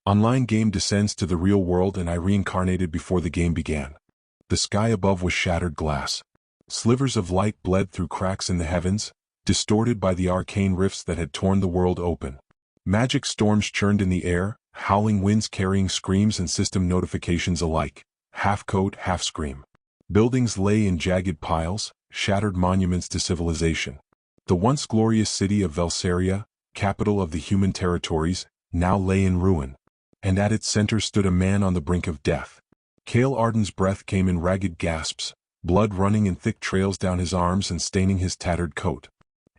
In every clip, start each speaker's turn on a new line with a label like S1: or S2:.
S1: Online game descends to the real world and I reincarnated before the game began. The sky above was shattered glass. Slivers of light bled through cracks in the heavens, distorted by the arcane rifts that had torn the world open. Magic storms churned in the air, howling winds carrying screams and system notifications alike, half code, half scream. Buildings lay in jagged piles, shattered monuments to civilization. The once glorious city of Velsaria, capital of the human territories, now lay in ruin. And at its center stood a man on the brink of death. Kael Arden's breath came in ragged gasps, blood running in thick trails down his arms and staining his tattered coat.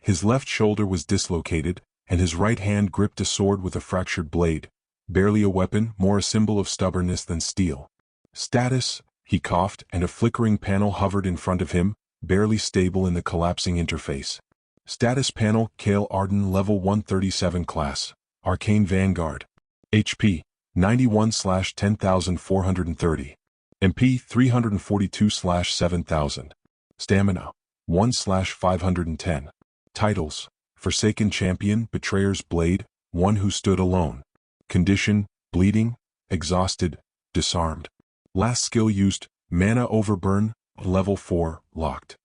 S1: His left shoulder was dislocated, and his right hand gripped a sword with a fractured blade, barely a weapon, more a symbol of stubbornness than steel. Status, he coughed, and a flickering panel hovered in front of him, barely stable in the collapsing interface. Status panel, Kael Arden, level 137 class, Arcane Vanguard. HP, 91/10430. MP, 342/7000. Stamina, 1/510. Titles, Forsaken Champion, Betrayer's Blade, One Who Stood Alone. Condition, Bleeding, Exhausted, Disarmed. Last skill used, Mana Overburn, level 4, locked.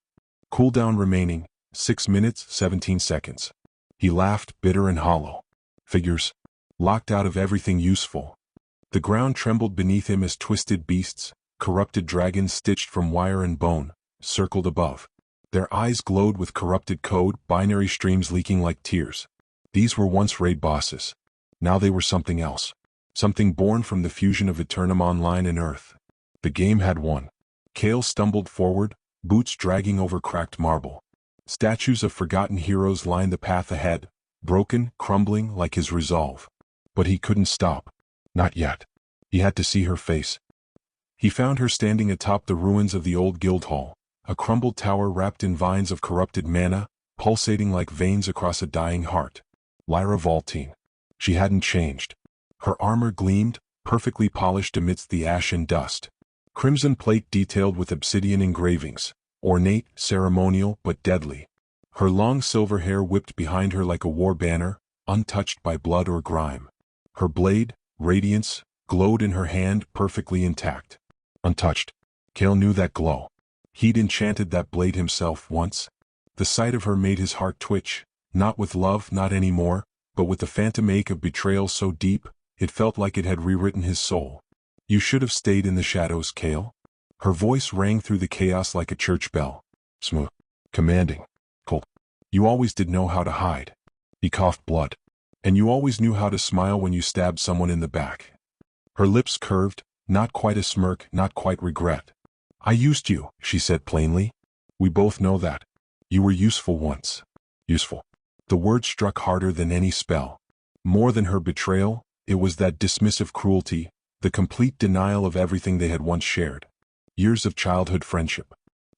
S1: Cooldown remaining, 6 minutes, 17 seconds. He laughed, bitter and hollow. Figures. Locked out of everything useful. The ground trembled beneath him as twisted beasts, corrupted dragons stitched from wire and bone, circled above. Their eyes glowed with corrupted code, binary streams leaking like tears. These were once raid bosses. Now they were something else. Something born from the fusion of Eternum Online and Earth. The game had won. Kael stumbled forward, boots dragging over cracked marble. Statues of forgotten heroes lined the path ahead, broken, crumbling like his resolve. But he couldn't stop. Not yet. He had to see her face. He found her standing atop the ruins of the old guild hall, a crumbled tower wrapped in vines of corrupted mana, pulsating like veins across a dying heart. Lyra Valtine. She hadn't changed. Her armor gleamed, perfectly polished amidst the ash and dust. Crimson plate detailed with obsidian engravings, ornate, ceremonial, but deadly. Her long silver hair whipped behind her like a war banner, untouched by blood or grime. Her blade, radiance, glowed in her hand, perfectly intact. Untouched. Kael knew that glow. He'd enchanted that blade himself once. The sight of her made his heart twitch, not with love, not anymore, but with the phantom ache of betrayal so deep, it felt like it had rewritten his soul. You should have stayed in the shadows, Kael. Her voice rang through the chaos like a church bell. Smooth. Commanding. Cold. You always did know how to hide. He coughed blood. And you always knew how to smile when you stabbed someone in the back. Her lips curved, not quite a smirk, not quite regret. I used you, she said plainly. We both know that. You were useful once. Useful. The word struck harder than any spell. More than her betrayal, it was that dismissive cruelty, the complete denial of everything they had once shared. Years of childhood friendship.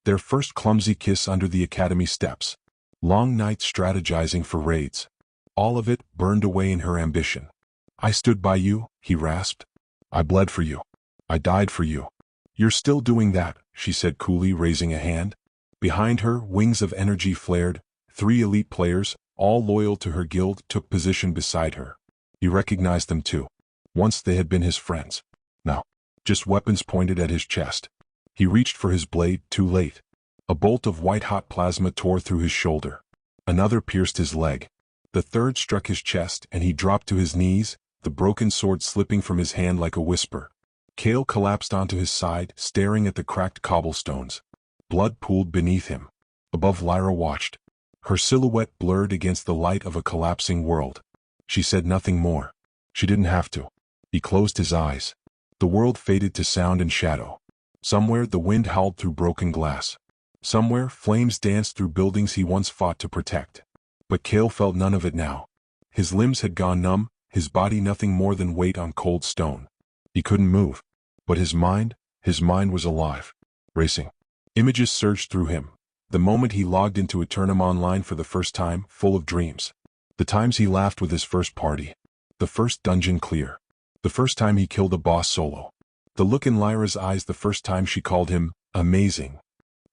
S1: Their first clumsy kiss under the academy steps. Long nights strategizing for raids. All of it burned away in her ambition. I stood by you, he rasped. I bled for you. I died for you. You're still doing that, she said coolly, raising a hand. Behind her, wings of energy flared. 3 elite players, all loyal to her guild, took position beside her. He recognized them too. Once they had been his friends. Now, just weapons pointed at his chest. He reached for his blade, too late. A bolt of white-hot plasma tore through his shoulder. Another pierced his leg. The third struck his chest, and he dropped to his knees, the broken sword slipping from his hand like a whisper. Kael collapsed onto his side, staring at the cracked cobblestones. Blood pooled beneath him. Above, Lyra watched. Her silhouette blurred against the light of a collapsing world. She said nothing more. She didn't have to. He closed his eyes. The world faded to sound and shadow. Somewhere the wind howled through broken glass. Somewhere flames danced through buildings he once fought to protect. But Kael felt none of it now. His limbs had gone numb, his body nothing more than weight on cold stone. He couldn't move. But his mind was alive. Racing. Images surged through him. The moment he logged into Eternum Online for the first time, full of dreams. The times he laughed with his first party. The first dungeon clear. The first time he killed a boss solo. The look in Lyra's eyes the first time she called him amazing.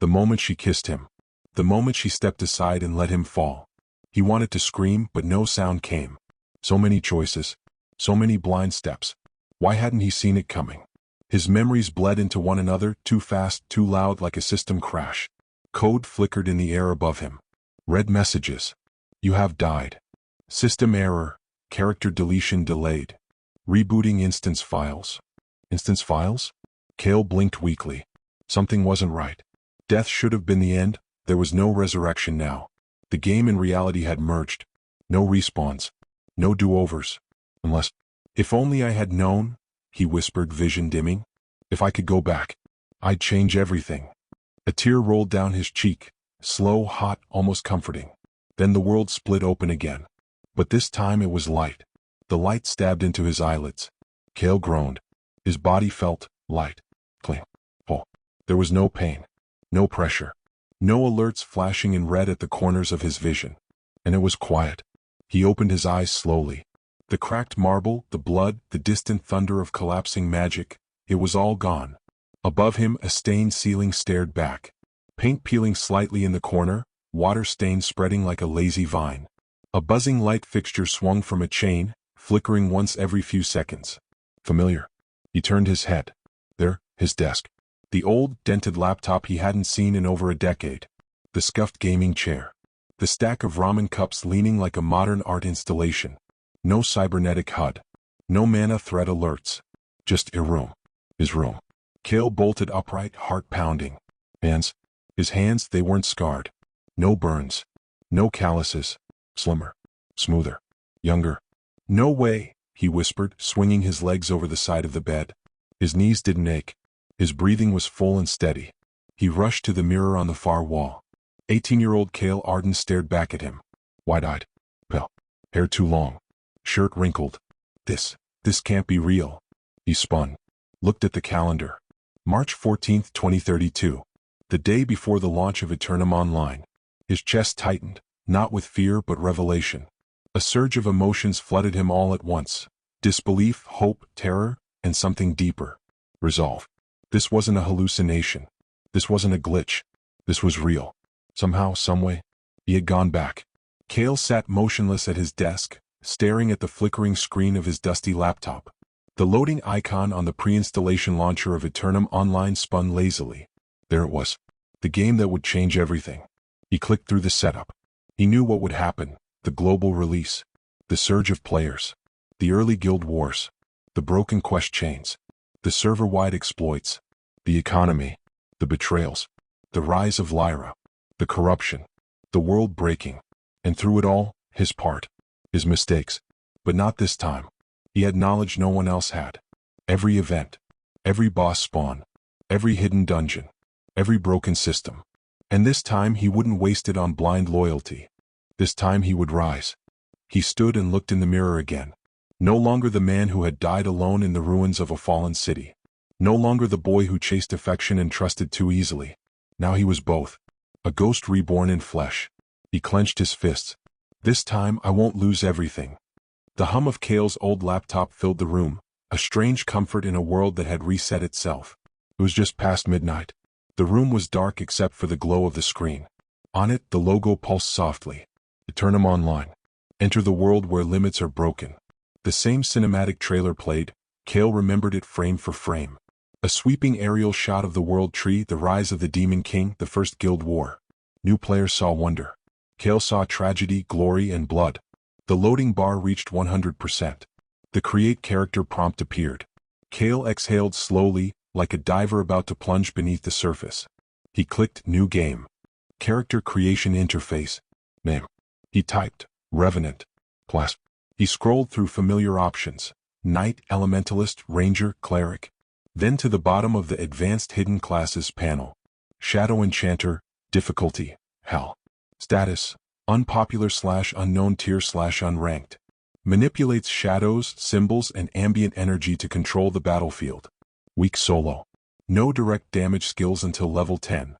S1: The moment she kissed him. The moment she stepped aside and let him fall. He wanted to scream, but no sound came. So many choices. So many blind steps. Why hadn't he seen it coming? His memories bled into one another, too fast, too loud, like a system crash. Code flickered in the air above him. Red messages. You have died. System error. Character deletion delayed. Rebooting instance files. Instance files? Kael blinked weakly. Something wasn't right. Death should have been the end. There was no resurrection now. The game and reality had merged. No respawns. No do-overs. Unless... If only I had known, he whispered, vision dimming. If I could go back, I'd change everything. A tear rolled down his cheek, slow, hot, almost comforting. Then the world split open again. But this time it was light. The light stabbed into his eyelids. Kael groaned. His body felt light. Clean. Oh. There was no pain. No pressure. No alerts flashing in red at the corners of his vision. And it was quiet. He opened his eyes slowly. The cracked marble, the blood, the distant thunder of collapsing magic, it was all gone. Above him, a stained ceiling stared back. Paint peeling slightly in the corner, water stains spreading like a lazy vine. A buzzing light fixture swung from a chain, flickering once every few seconds. Familiar. He turned his head. There, his desk. The old, dented laptop he hadn't seen in over a decade. The scuffed gaming chair. The stack of ramen cups leaning like a modern art installation. No cybernetic HUD. No mana threat alerts. Just a room. His room. Kael bolted upright, heart pounding. Hands. His hands, they weren't scarred. No burns. No calluses. Slimmer. Smoother. Younger. No way, he whispered, swinging his legs over the side of the bed. His knees didn't ache. His breathing was full and steady. He rushed to the mirror on the far wall. 18-year-old Kael Arden stared back at him. Wide-eyed. Pale. Hair too long. Shirt wrinkled. This can't be real. He spun. Looked at the calendar. March 14, 2032. The day before the launch of Eternum Online. His chest tightened, not with fear but revelation. A surge of emotions flooded him all at once. Disbelief, hope, terror, and something deeper. Resolve. This wasn't a hallucination. This wasn't a glitch. This was real. Somehow, someway, he had gone back. Kael sat motionless at his desk, staring at the flickering screen of his dusty laptop. The loading icon on the pre-installation launcher of Eternum Online spun lazily. There it was. The game that would change everything. He clicked through the setup. He knew what would happen. The global release. The surge of players. The early guild wars. The broken quest chains. The server-wide exploits. The economy. The betrayals. The rise of Lyra. The corruption. The world breaking. And through it all, his part. His mistakes. But not this time. He had knowledge no one else had. Every event. Every boss spawn. Every hidden dungeon. Every broken system. And this time he wouldn't waste it on blind loyalty. This time he would rise. He stood and looked in the mirror again. No longer the man who had died alone in the ruins of a fallen city. No longer the boy who chased affection and trusted too easily. Now he was both. A ghost reborn in flesh. He clenched his fists. This time I won't lose everything. The hum of Kael's old laptop filled the room, a strange comfort in a world that had reset itself. It was just past midnight. The room was dark except for the glow of the screen. On it, the logo pulsed softly. Eternum Online. Enter the world where limits are broken. The same cinematic trailer played. Kael remembered it frame for frame. A sweeping aerial shot of the world tree, the rise of the Demon King, the first guild war. New players saw wonder. Kael saw tragedy, glory, and blood. The loading bar reached 100%. The create character prompt appeared. Kael exhaled slowly, like a diver about to plunge beneath the surface. He clicked New Game. Character Creation Interface. Name. He typed, Revenant. Class. He scrolled through familiar options. Knight, Elementalist, Ranger, Cleric. Then to the bottom of the Advanced Hidden Classes panel. Shadow Enchanter, Difficulty, Hell. Status, Unpopular/unknown tier/unranked. Manipulates shadows, symbols, and ambient energy to control the battlefield. Weak solo. No direct damage skills until level 10.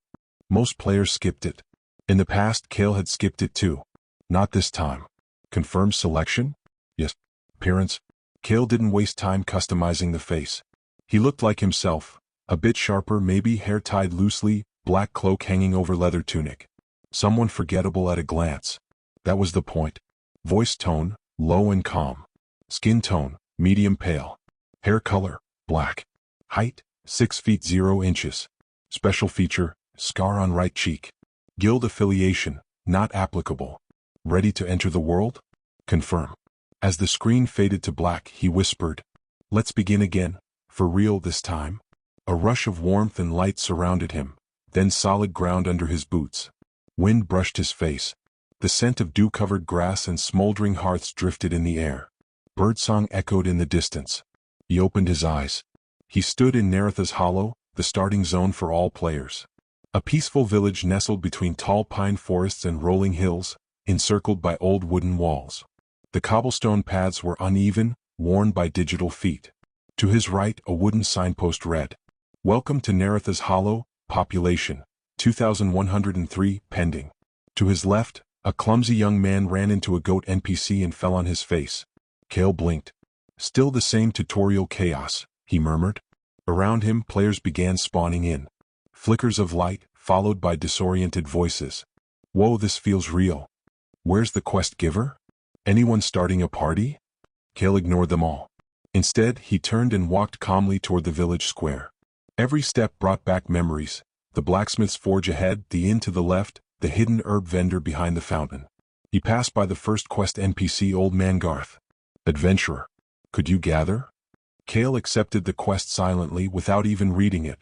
S1: Most players skipped it. In the past, Kael had skipped it too. Not this time. Confirmed selection? Yes. Appearance? Kael didn't waste time customizing the face. He looked like himself. A bit sharper, maybe, hair tied loosely, black cloak hanging over leather tunic. Someone forgettable at a glance. That was the point. Voice tone, low and calm. Skin tone, medium pale. Hair color, black. Height, 6 feet 0 inches. Special feature, scar on right cheek. Guild affiliation, not applicable. Ready to enter the world? Confirm. As the screen faded to black, he whispered, "Let's begin again, for real this time." A rush of warmth and light surrounded him, then solid ground under his boots. Wind brushed his face. The scent of dew-covered grass and smoldering hearths drifted in the air. Birdsong echoed in the distance. He opened his eyes. He stood in Naratha's Hollow, the starting zone for all players. A peaceful village nestled between tall pine forests and rolling hills, encircled by old wooden walls. The cobblestone paths were uneven, worn by digital feet. To his right, a wooden signpost read, "Welcome to Naratha's Hollow, population, 2,103, pending." To his left, a clumsy young man ran into a goat NPC and fell on his face. Kael blinked. "Still the same tutorial chaos," he murmured. Around him, players began spawning in. Flickers of light, followed by disoriented voices. "Whoa, this feels real. Where's the quest giver? Anyone starting a party?" Kael ignored them all. Instead, he turned and walked calmly toward the village square. Every step brought back memories. The blacksmith's forge ahead, the inn to the left, the hidden herb vendor behind the fountain. He passed by the first quest NPC, Old Man Garth. "Adventurer, could you gather?" Kael accepted the quest silently without even reading it.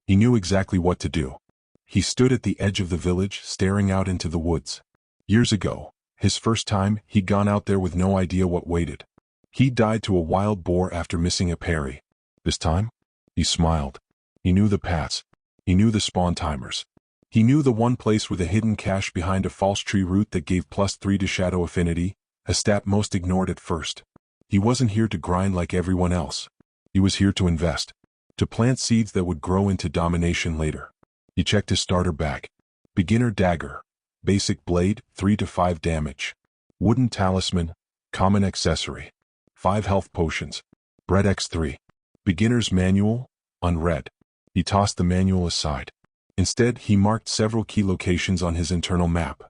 S1: He knew exactly what to do. He stood at the edge of the village, staring out into the woods. Years ago, his first time, he'd gone out there with no idea what waited. He died to a wild boar after missing a parry. This time, he smiled. He knew the paths. He knew the spawn timers. He knew the one place with a hidden cache behind a false tree root that gave +3 to shadow affinity, a stat most ignored at first. He wasn't here to grind like everyone else. He was here to invest. To plant seeds that would grow into domination later. He checked his starter bag. Beginner dagger. Basic blade, 3 to 5 damage. Wooden talisman. Common accessory. 5 health potions. Bread X3. Beginner's manual. Unread. He tossed the manual aside. Instead, he marked several key locations on his internal map.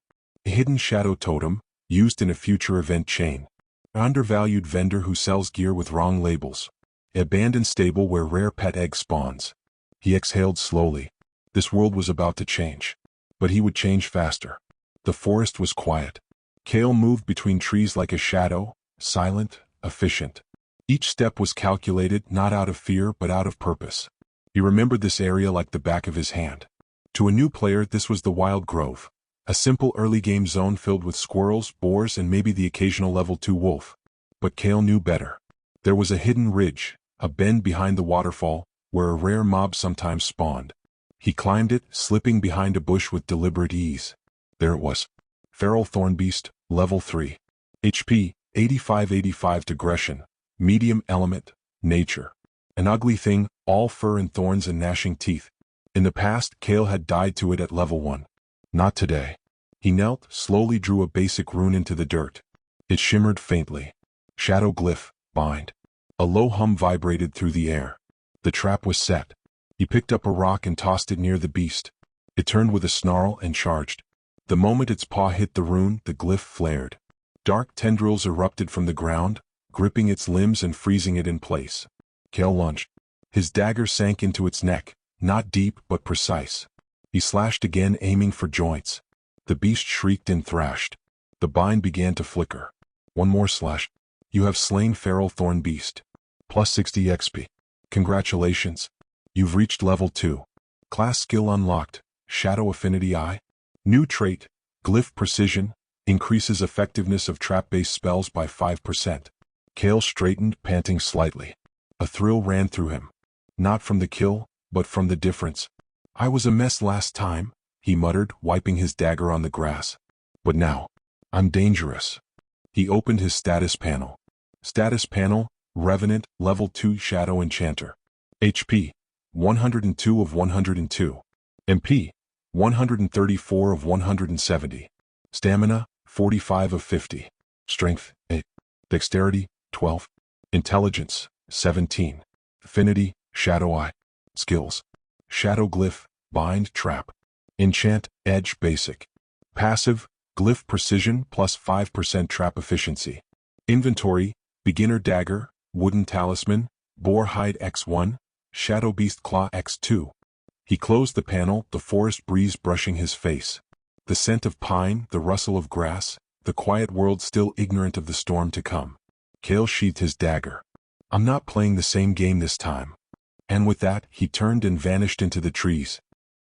S1: A hidden shadow totem, used in a future event chain. An undervalued vendor who sells gear with wrong labels. An abandoned stable where rare pet egg spawns. He exhaled slowly. This world was about to change. But he would change faster. The forest was quiet. Kael moved between trees like a shadow, silent, efficient. Each step was calculated, not out of fear but out of purpose. He remembered this area like the back of his hand. To a new player, this was the Wild Grove. A simple early-game zone filled with squirrels, boars, and maybe the occasional level 2 wolf. But Kael knew better. There was a hidden ridge, a bend behind the waterfall, where a rare mob sometimes spawned. He climbed it, slipping behind a bush with deliberate ease. There it was. Feral Thornbeast, level 3. HP, 85/85 digression. Medium element, nature. An ugly thing, all fur and thorns and gnashing teeth. In the past, Kael had died to it at level 1. Not today. He knelt, slowly drew a basic rune into the dirt. It shimmered faintly. Shadow glyph, bind. A low hum vibrated through the air. The trap was set. He picked up a rock and tossed it near the beast. It turned with a snarl and charged. The moment its paw hit the rune, the glyph flared. Dark tendrils erupted from the ground, gripping its limbs and freezing it in place. Kael lunged. His dagger sank into its neck, not deep but precise. He slashed again, aiming for joints. The beast shrieked and thrashed. The bind began to flicker. One more slash. You have slain Feral Thorn Beast. +60 XP. Congratulations. You've reached level 2. Class skill unlocked. Shadow Affinity I. New trait. Glyph Precision. Increases effectiveness of trap-based spells by 5%. Kael straightened, panting slightly. A thrill ran through him. Not from the kill, but from the difference. I was a mess last time, he muttered, wiping his dagger on the grass. But now, I'm dangerous. He opened his status panel. Status panel, Revenant, level 2 Shadow Enchanter. HP, 102 of 102. MP, 134 of 170. Stamina, 45 of 50. Strength, 8. Dexterity, 12. Intelligence, 17. Affinity, Shadow Eye. Skills. Shadow Glyph, Bind Trap. Enchant, Edge Basic. Passive, Glyph Precision plus 5% Trap Efficiency. Inventory, Beginner Dagger, Wooden Talisman, Boar Hide X1, Shadow Beast Claw X2. He closed the panel, the forest breeze brushing his face. The scent of pine, the rustle of grass, the quiet world still ignorant of the storm to come. Kael sheathed his dagger. I'm not playing the same game this time. And with that, he turned and vanished into the trees.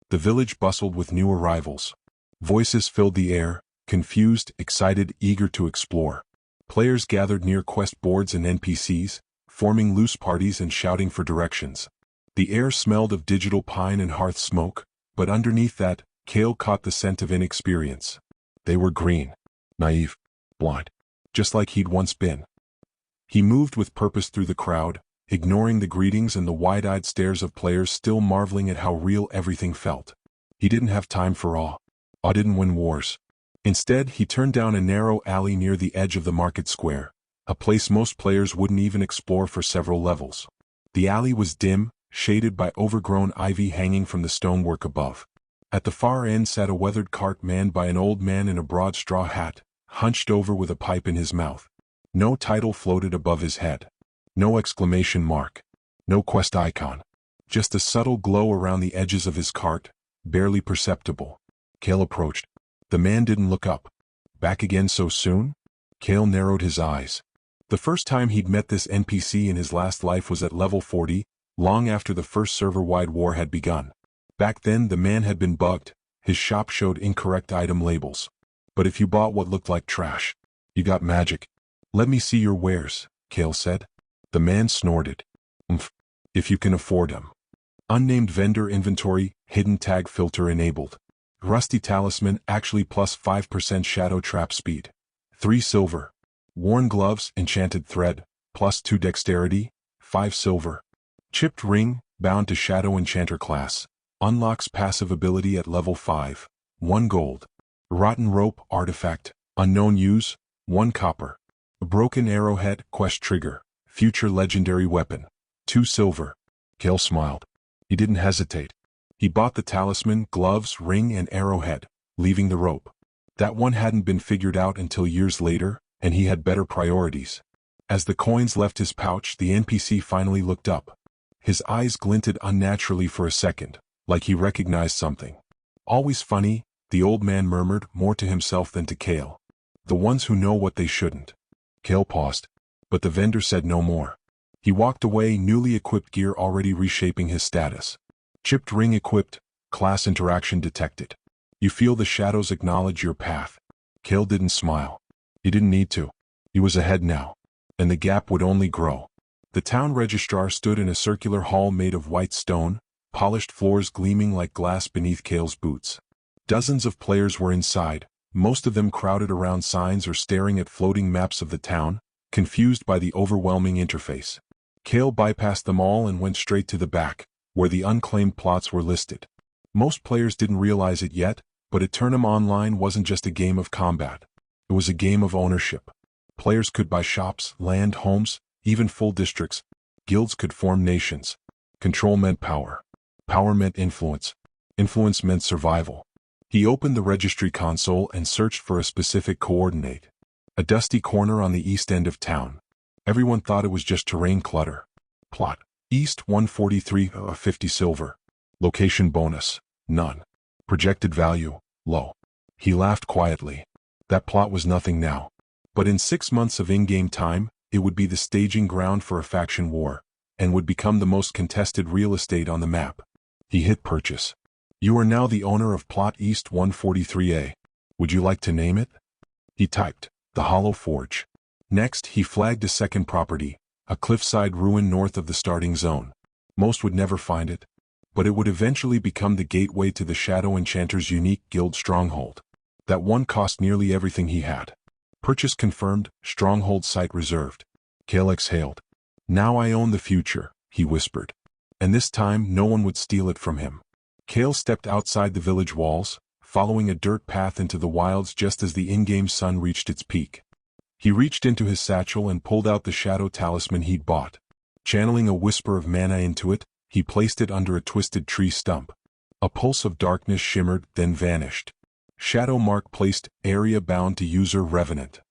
S1: The village bustled with new arrivals. Voices filled the air, confused, excited, eager to explore. Players gathered near quest boards and NPCs, forming loose parties and shouting for directions. The air smelled of digital pine and hearth smoke, but underneath that, Kael caught the scent of inexperience. They were green, naive, blind, just like he'd once been. He moved with purpose through the crowd, ignoring the greetings and the wide-eyed stares of players still marveling at how real everything felt. He didn't have time for awe. Awe didn't win wars. Instead, he turned down a narrow alley near the edge of the market square, a place most players wouldn't even explore for several levels. The alley was dim, shaded by overgrown ivy hanging from the stonework above. At the far end sat a weathered cart manned by an old man in a broad straw hat, hunched over with a pipe in his mouth. No title floated above his head. No exclamation mark. No quest icon. Just a subtle glow around the edges of his cart, barely perceptible. Kael approached. The man didn't look up. Back again so soon? Kael narrowed his eyes. The first time he'd met this NPC in his last life was at level 40, long after the first server-wide war had begun. Back then the man had been bugged, his shop showed incorrect item labels. But if you bought what looked like trash, you got magic. Let me see your wares, Kael said. The man snorted. If you can afford them. Unnamed vendor inventory, hidden tag filter enabled. Rusty talisman actually plus 5% shadow trap speed. 3 silver. Worn gloves, enchanted thread, plus 2 dexterity, 5 silver. Chipped ring, bound to shadow enchanter class. Unlocks passive ability at level 5. 1 gold. Rotten rope artifact, unknown use, 1 copper. A broken arrowhead, quest trigger, future legendary weapon, 2 silver. Kael smiled. He didn't hesitate. He bought the talisman, gloves, ring and arrowhead, leaving the rope. That one hadn't been figured out until years later, and he had better priorities. As the coins left his pouch, the NPC finally looked up. His eyes glinted unnaturally for a second, like he recognized something. Always funny, the old man murmured, more to himself than to Kael. The ones who know what they shouldn't. Kael paused, but the vendor said no more. He walked away, newly equipped gear already reshaping his status. Chipped ring equipped, class interaction detected. You feel the shadows acknowledge your path. Kael didn't smile. He didn't need to. He was ahead now. And the gap would only grow. The town registrar stood in a circular hall made of white stone, polished floors gleaming like glass beneath Kael's boots. Dozens of players were inside, most of them crowded around signs or staring at floating maps of the town, confused by the overwhelming interface. Kael bypassed them all and went straight to the back, where the unclaimed plots were listed. Most players didn't realize it yet, but Eternum Online wasn't just a game of combat. It was a game of ownership. Players could buy shops, land, homes, even full districts. Guilds could form nations. Control meant power. Power meant influence. Influence meant survival. He opened the registry console and searched for a specific coordinate. A dusty corner on the east end of town. Everyone thought it was just terrain clutter. Plot. East 143, 50 silver. Location bonus. None. Projected value. Low. He laughed quietly. That plot was nothing now. But in 6 months of in-game time, it would be the staging ground for a faction war, and would become the most contested real estate on the map. He hit purchase. You are now the owner of Plot East 143A. Would you like to name it? He typed, The Hollow Forge. Next, he flagged a second property, a cliffside ruin north of the starting zone. Most would never find it, but it would eventually become the gateway to the Shadow Enchanter's unique guild stronghold. That one cost nearly everything he had. Purchase confirmed, stronghold site reserved. Kael exhaled. Now I own the future, he whispered. And this time no one would steal it from him. Kael stepped outside the village walls, following a dirt path into the wilds just as the in-game sun reached its peak. He reached into his satchel and pulled out the shadow talisman he'd bought. Channeling a whisper of mana into it, he placed it under a twisted tree stump. A pulse of darkness shimmered, then vanished. Shadow mark placed, area bound to user revenant.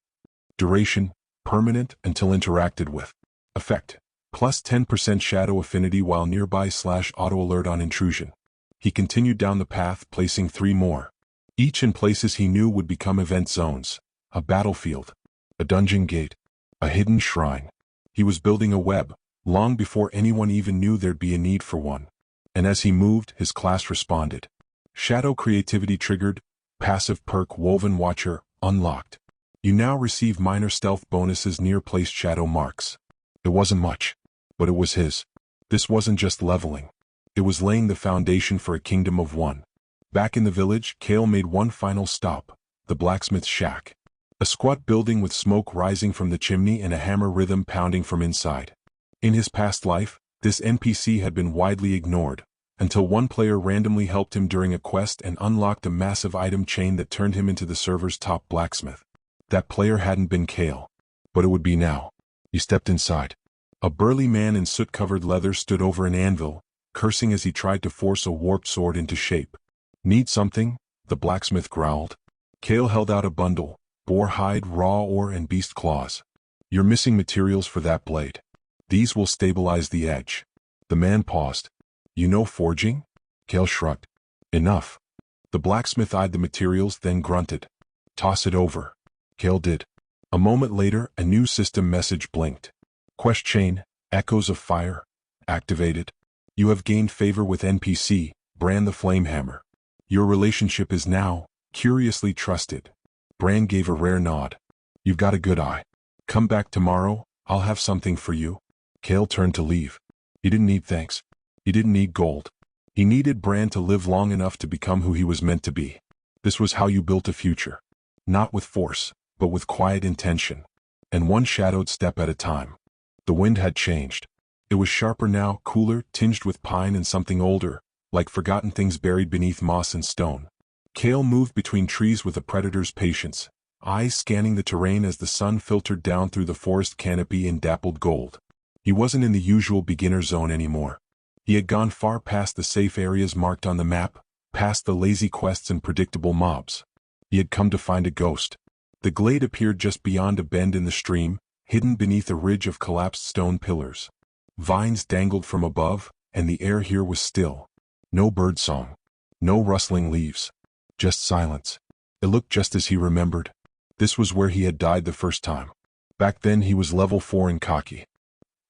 S1: Duration, permanent until interacted with. Effect, Plus 10% shadow affinity while nearby / auto alert on intrusion. He continued down the path, placing 3 more. Each in places he knew would become event zones. A battlefield. A dungeon gate. A hidden shrine. He was building a web, long before anyone even knew there'd be a need for one. And as he moved, his class responded. Shadow creativity triggered. Passive perk Woven Watcher unlocked. You now receive minor stealth bonuses near placed shadow marks. It wasn't much, but it was his. This wasn't just leveling. It was laying the foundation for a kingdom of one. Back in the village, Kael made one final stop, the blacksmith's shack. A squat building with smoke rising from the chimney and a hammer rhythm pounding from inside. In his past life, this NPC had been widely ignored, until one player randomly helped him during a quest and unlocked a massive item chain that turned him into the server's top blacksmith. That player hadn't been Kael, but it would be now. He stepped inside. A burly man in soot-covered leather stood over an anvil, cursing as he tried to force a warped sword into shape. Need something? The blacksmith growled. Kael held out a bundle, boar hide, raw ore and beast claws. You're missing materials for that blade. These will stabilize the edge. The man paused. You know forging? Kael shrugged. Enough. The blacksmith eyed the materials, then grunted. Toss it over. Kael did. A moment later, a new system message blinked. Quest chain, Echoes of Fire, activated. You have gained favor with NPC, Bran the Flamehammer. Your relationship is now, curiously trusted. Bran gave a rare nod. You've got a good eye. Come back tomorrow, I'll have something for you. Kael turned to leave. He didn't need thanks. He didn't need gold. He needed Bran to live long enough to become who he was meant to be. This was how you built a future. Not with force, but with quiet intention. And one shadowed step at a time. The wind had changed. It was sharper now, cooler, tinged with pine and something older, like forgotten things buried beneath moss and stone. Kael moved between trees with a predator's patience, eyes scanning the terrain as the sun filtered down through the forest canopy in dappled gold. He wasn't in the usual beginner zone anymore. He had gone far past the safe areas marked on the map, past the lazy quests and predictable mobs. He had come to find a ghost. The glade appeared just beyond a bend in the stream, hidden beneath a ridge of collapsed stone pillars. Vines dangled from above, and the air here was still. No birdsong. No rustling leaves. Just silence. It looked just as he remembered. This was where he had died the first time. Back then he was level 4 and cocky.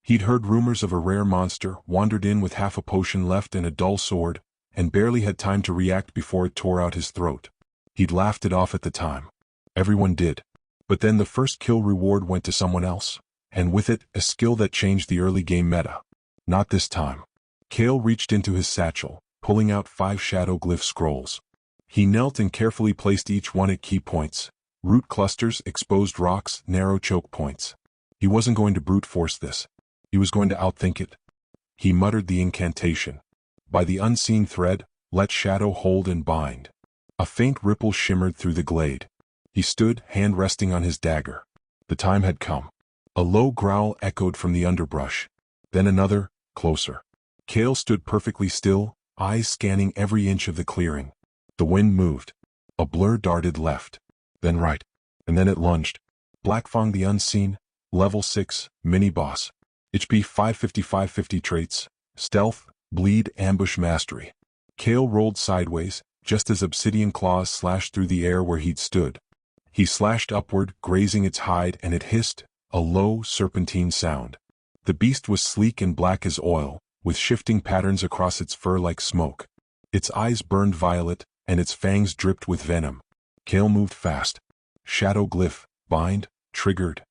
S1: He'd heard rumors of a rare monster, wandered in with half a potion left and a dull sword, and barely had time to react before it tore out his throat. He'd laughed it off at the time. Everyone did. But then the first kill reward went to someone else, and with it, a skill that changed the early game meta. Not this time. Kael reached into his satchel, pulling out 5 shadow glyph scrolls. He knelt and carefully placed each one at key points. Root clusters, exposed rocks, narrow choke points. He wasn't going to brute force this. He was going to outthink it. He muttered the incantation. By the unseen thread, let shadow hold and bind. A faint ripple shimmered through the glade. He stood, hand resting on his dagger. The time had come. A low growl echoed from the underbrush. Then another, closer. Kael stood perfectly still, eyes scanning every inch of the clearing. The wind moved. A blur darted left, then right, and then it lunged. Blackfang the Unseen, level 6, mini-boss. HP 550 traits, stealth, bleed, ambush mastery. Kael rolled sideways, just as obsidian claws slashed through the air where he'd stood. He slashed upward, grazing its hide, and it hissed, a low, serpentine sound. The beast was sleek and black as oil, with shifting patterns across its fur like smoke. Its eyes burned violet, and its fangs dripped with venom. Kael moved fast. Shadow glyph, bind, triggered.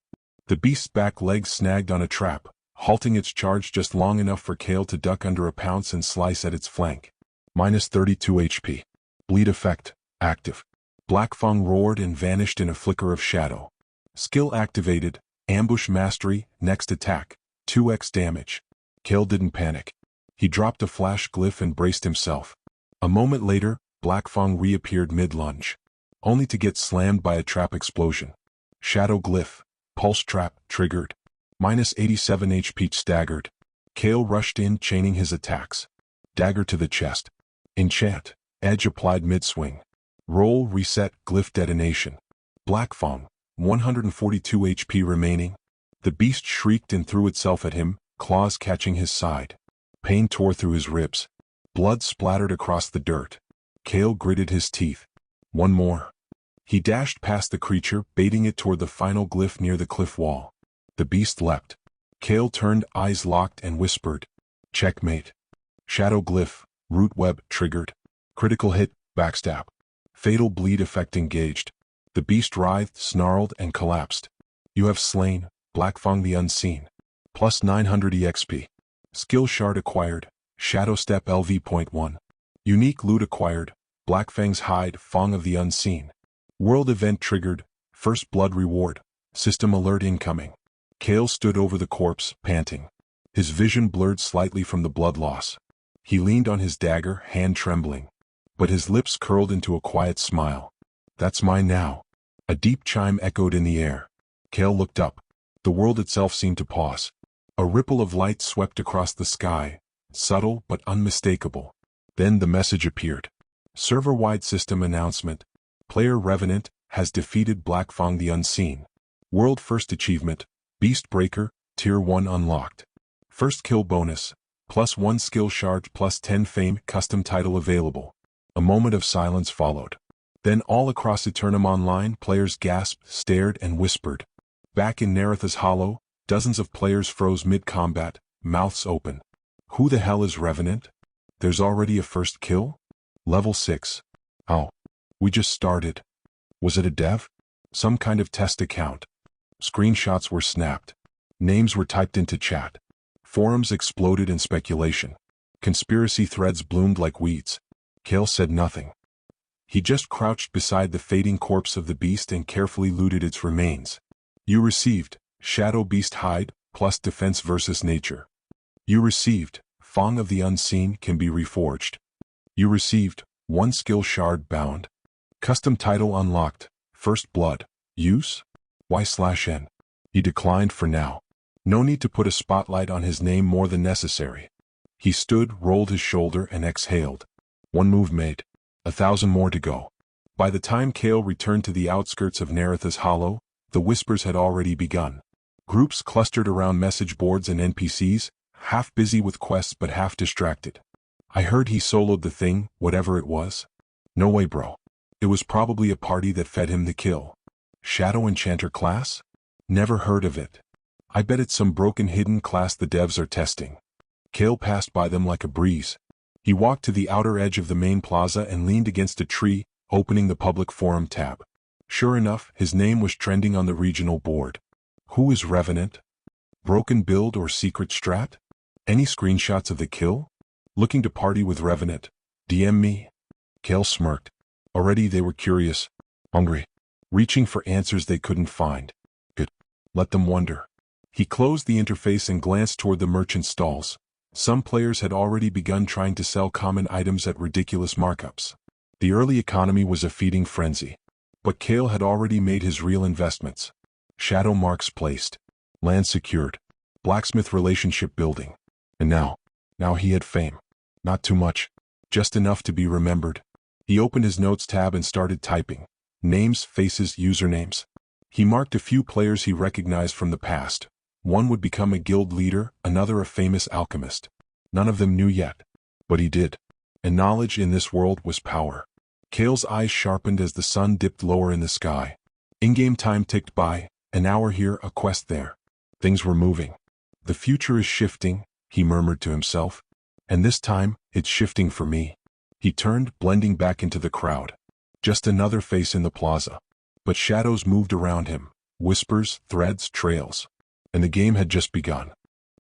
S1: The beast's back legs snagged on a trap, halting its charge just long enough for Kael to duck under a pounce and slice at its flank. Minus 32 HP. Bleed effect, active. Blackfang roared and vanished in a flicker of shadow. Skill activated, ambush mastery, next attack, 2x damage. Kael didn't panic. He dropped a flash glyph and braced himself. A moment later, Blackfang reappeared mid-lunge, only to get slammed by a trap explosion. Shadow glyph, pulse trap, triggered. Minus 87 HP staggered. Kael rushed in, chaining his attacks. Dagger to the chest. Enchant, edge applied mid-swing. Roll, reset, glyph detonation. Blackfang, 142 HP remaining. The beast shrieked and threw itself at him, claws catching his side. Pain tore through his ribs. Blood splattered across the dirt. Kael gritted his teeth. One more. He dashed past the creature, baiting it toward the final glyph near the cliff wall. The beast leapt. Kael turned, eyes locked, and whispered, "Checkmate." Shadow glyph, root web, triggered. Critical hit, backstab. Fatal bleed effect engaged. The beast writhed, snarled, and collapsed. You have slain Blackfang the Unseen. Plus 900 EXP. Skill shard acquired. Shadow step LV.1. Unique loot acquired. Blackfang's hide, Fang of the Unseen. World event triggered. First blood reward. System alert incoming. Kael stood over the corpse, panting. His vision blurred slightly from the blood loss. He leaned on his dagger, hand trembling. But his lips curled into a quiet smile. That's mine now. A deep chime echoed in the air. Kael looked up. The world itself seemed to pause. A ripple of light swept across the sky, subtle but unmistakable. Then the message appeared. Server-wide system announcement. Player Revenant has defeated Blackfang the Unseen. World first achievement, Beast Breaker, Tier 1 unlocked. First kill bonus, plus 1 skill shard plus 10 fame, custom title available. A moment of silence followed. Then all across Eternum Online, players gasped, stared, and whispered. Back in Neretha's Hollow, dozens of players froze mid-combat, mouths open. Who the hell is Revenant? There's already a first kill? Level 6. Oh. We just started. Was it a dev? Some kind of test account. Screenshots were snapped. Names were typed into chat. Forums exploded in speculation. Conspiracy threads bloomed like weeds. Kael said nothing. He just crouched beside the fading corpse of the beast and carefully looted its remains. You received Shadow Beast Hide, plus Defense versus Nature. You received Fang of the Unseen can be reforged. You received 1 skill shard bound. Custom title unlocked, First Blood. Use? Y/N. He declined for now. No need to put a spotlight on his name more than necessary. He stood, rolled his shoulder, and exhaled. 1 move made. 1,000 more to go. By the time Kael returned to the outskirts of Neretha's Hollow, the whispers had already begun. Groups clustered around message boards and NPCs, half busy with quests but half distracted. I heard he soloed the thing, whatever it was. No way, bro. It was probably a party that fed him the kill. Shadow Enchanter class? Never heard of it. I bet it's some broken hidden class the devs are testing. Kael passed by them like a breeze. He walked to the outer edge of the main plaza and leaned against a tree, opening the public forum tab. Sure enough, his name was trending on the regional board. Who is Revenant? Broken build or secret strat? Any screenshots of the kill? Looking to party with Revenant. DM me? Kael smirked. Already they were curious, hungry, reaching for answers they couldn't find. Good. Let them wonder. He closed the interface and glanced toward the merchant stalls. Some players had already begun trying to sell common items at ridiculous markups. The early economy was a feeding frenzy. But Kael had already made his real investments. Shadow marks placed. Land secured. Blacksmith relationship building. And now he had fame. Not too much. Just enough to be remembered. He opened his notes tab and started typing. Names, faces, usernames. He marked a few players he recognized from the past. One would become a guild leader, another a famous alchemist. None of them knew yet. But he did. And knowledge in this world was power. Kael's eyes sharpened as the sun dipped lower in the sky. In-game time ticked by, an hour here, a quest there. Things were moving. The future is shifting, he murmured to himself. And this time, it's shifting for me. He turned, blending back into the crowd. Just another face in the plaza. But shadows moved around him. Whispers, threads, trails. And the game had just begun.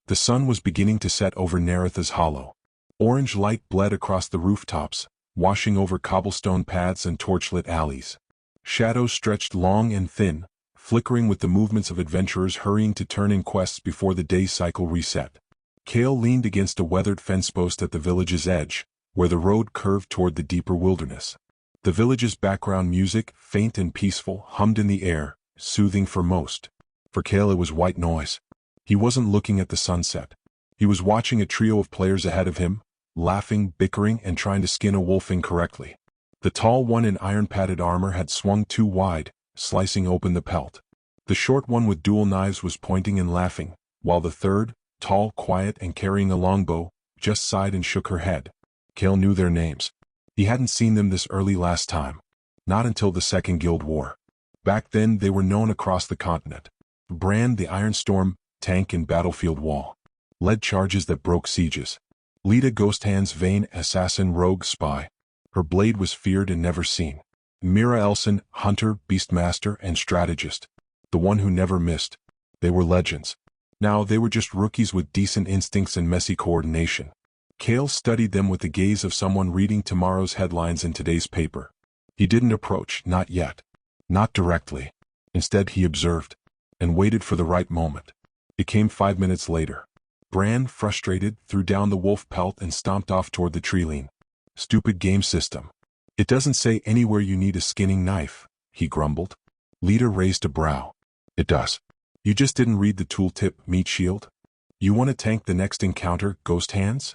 S1: The sun was beginning to set over Neretha's Hollow. Orange light bled across the rooftops, washing over cobblestone paths and torchlit alleys. Shadows stretched long and thin, flickering with the movements of adventurers hurrying to turn in quests before the day cycle reset. Kael leaned against a weathered fence post at the village's edge, where the road curved toward the deeper wilderness. The village's background music, faint and peaceful, hummed in the air, soothing for most. For Kael it was white noise. He wasn't looking at the sunset. He was watching a trio of players ahead of him, laughing, bickering, and trying to skin a wolf incorrectly. The tall one in iron-padded armor had swung too wide, slicing open the pelt. The short one with dual knives was pointing and laughing, while the third, tall, quiet, and carrying a longbow, just sighed and shook her head. Kael knew their names. He hadn't seen them this early last time. Not until the Second Guild War. Back then, they were known across the continent. Brand the Iron Storm, tank and battlefield wall. Led charges that broke sieges. Lita Ghost Hand's vain assassin rogue spy. Her blade was feared and never seen. Mira Elson, hunter, beastmaster, and strategist. The one who never missed. They were legends. Now they were just rookies with decent instincts and messy coordination. Kael studied them with the gaze of someone reading tomorrow's headlines in today's paper. He didn't approach, not yet. Not directly. Instead he observed. And waited for the right moment. It came 5 minutes later. Bran, frustrated, threw down the wolf pelt and stomped off toward the treeline. Stupid game system. It doesn't say anywhere you need a skinning knife, he grumbled. Lita raised a brow. It does. You just didn't read the tooltip, meat shield? You want to tank the next encounter, ghost hands?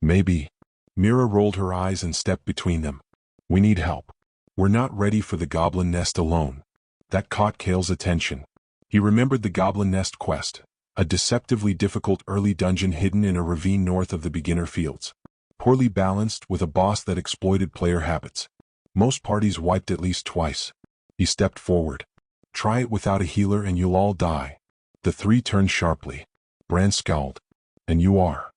S1: Maybe. Mira rolled her eyes and stepped between them. We need help. We're not ready for the goblin nest alone. That caught Kael's attention. He remembered the goblin nest quest, a deceptively difficult early dungeon hidden in a ravine north of the beginner fields. Poorly balanced, with a boss that exploited player habits. Most parties wiped at least twice. He stepped forward. Try it without a healer and you'll all die. The three turned sharply. Bran scowled. And you are?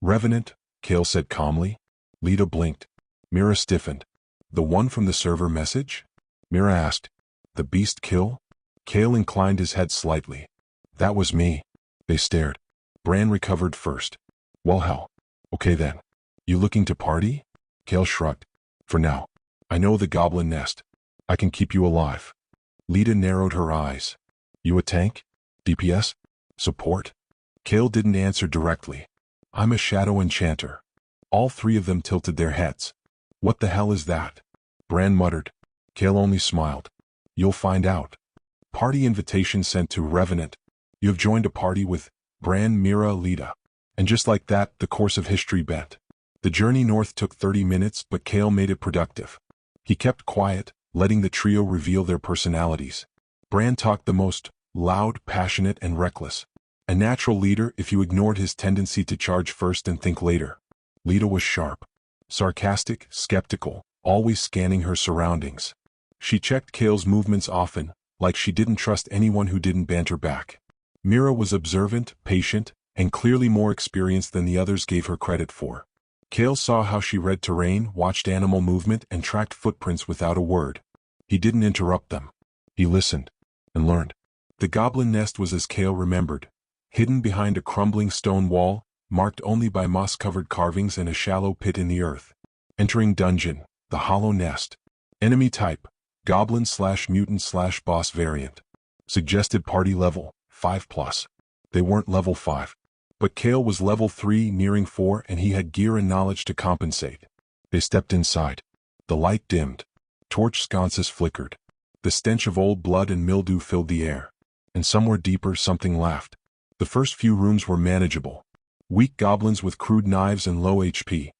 S1: Revenant, Kael said calmly. Lita blinked. Mira stiffened. The one from the server message? Mira asked. The beast kill? Kael inclined his head slightly. That was me. They stared. Bran recovered first. Well, hell. Okay then. You looking to party? Kael shrugged. For now. I know the goblin nest. I can keep you alive. Lita narrowed her eyes. You a tank? DPS? Support? Kael didn't answer directly. I'm a shadow enchanter. All three of them tilted their heads. What the hell is that? Bran muttered. Kael only smiled. You'll find out. Party invitation sent to Revenant. You have joined a party with Bran, Mira, Lita. And just like that, the course of history bent. The journey north took 30 minutes, but Kael made it productive. He kept quiet, letting the trio reveal their personalities. Bran talked the most, loud, passionate, and reckless. A natural leader if you ignored his tendency to charge first and think later. Lita was sharp. Sarcastic, skeptical, always scanning her surroundings. She checked Kael's movements often, like she didn't trust anyone who didn't banter back. Mira was observant, patient, and clearly more experienced than the others gave her credit for. Kael saw how she read terrain, watched animal movement, and tracked footprints without a word. He didn't interrupt them. He listened and learned. The goblin nest was as Kael remembered, hidden behind a crumbling stone wall, marked only by moss-covered carvings and a shallow pit in the earth. Entering dungeon, the hollow nest. Enemy type, goblin/mutant/boss variant. Suggested party level, 5+. They weren't level 5. But Kael was level 3, nearing 4, and he had gear and knowledge to compensate. They stepped inside. The light dimmed. Torch sconces flickered. The stench of old blood and mildew filled the air. And somewhere deeper something laughed. The first few rooms were manageable. Weak goblins with crude knives and low HP.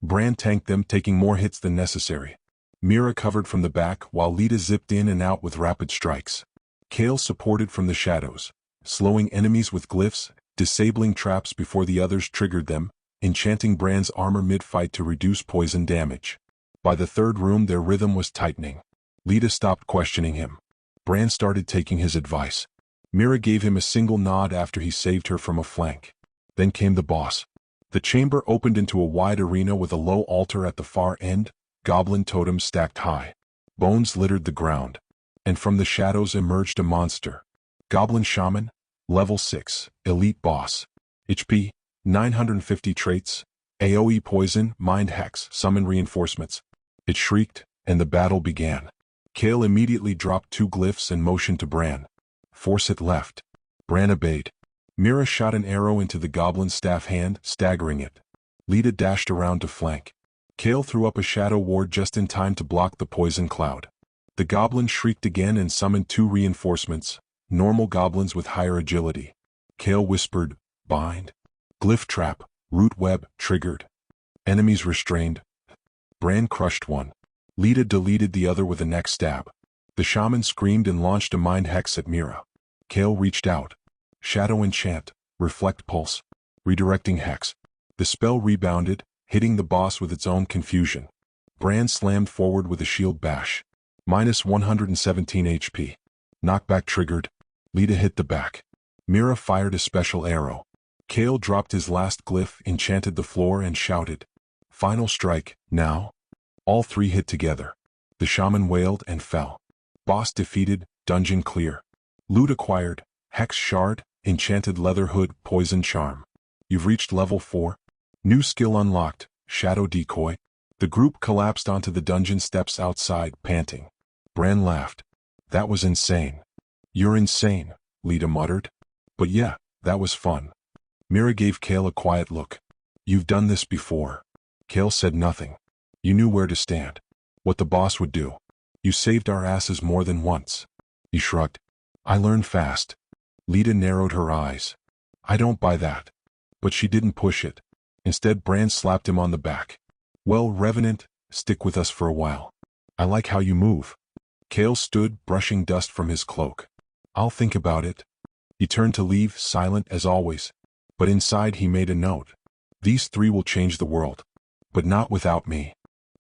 S1: Bran tanked them, taking more hits than necessary. Mira covered from the back while Lita zipped in and out with rapid strikes. Kael supported from the shadows, slowing enemies with glyphs, disabling traps before the others triggered them, enchanting Bran's armor mid-fight to reduce poison damage. By the third room their rhythm was tightening. Lita stopped questioning him. Bran started taking his advice. Mira gave him a single nod after he saved her from a flank. Then came the boss. The chamber opened into a wide arena with a low altar at the far end, goblin totems stacked high. Bones littered the ground. And from the shadows emerged a monster. Goblin Shaman, level 6, elite boss. HP, 950 traits, AoE poison, mind hex, summon reinforcements. It shrieked, and the battle began. Kael immediately dropped 2 glyphs and motioned to Bran. Force it left. Bran obeyed. Mira shot an arrow into the goblin's staff hand, staggering it. Lita dashed around to flank. Kael threw up a shadow ward just in time to block the poison cloud. The goblin shrieked again and summoned 2 reinforcements, normal goblins with higher agility. Kael whispered, bind. Glyph trap, root web, triggered. Enemies restrained. Bran crushed one. Lita deleted the other with a neck stab. The shaman screamed and launched a mind hex at Mira. Kael reached out. Shadow enchant, reflect pulse. redirecting hex. The spell rebounded, hitting the boss with its own confusion. Bran slammed forward with a shield bash. Minus 117 HP. Knockback triggered. Lita hit the back. Mira fired a special arrow. Kael dropped his last glyph, enchanted the floor and shouted, "Final strike, now." All three hit together. The shaman wailed and fell. Boss defeated, dungeon clear. Loot acquired, hex shard, enchanted leather hood, poison charm. You've reached level 4. New skill unlocked, shadow decoy. The group collapsed onto the dungeon steps outside, panting. Bran laughed. That was insane. You're insane, Lita muttered. But yeah, that was fun. Mira gave Kael a quiet look. You've done this before. Kael said nothing. You knew where to stand. What the boss would do. You saved our asses more than once. He shrugged. I learn fast. Lita narrowed her eyes. I don't buy that. But she didn't push it. Instead, Bran slapped him on the back. Well, Revenant, stick with us for a while. I like how you move. Kael stood, brushing dust from his cloak. I'll think about it. He turned to leave, silent as always. But inside he made a note. These three will change the world. But not without me.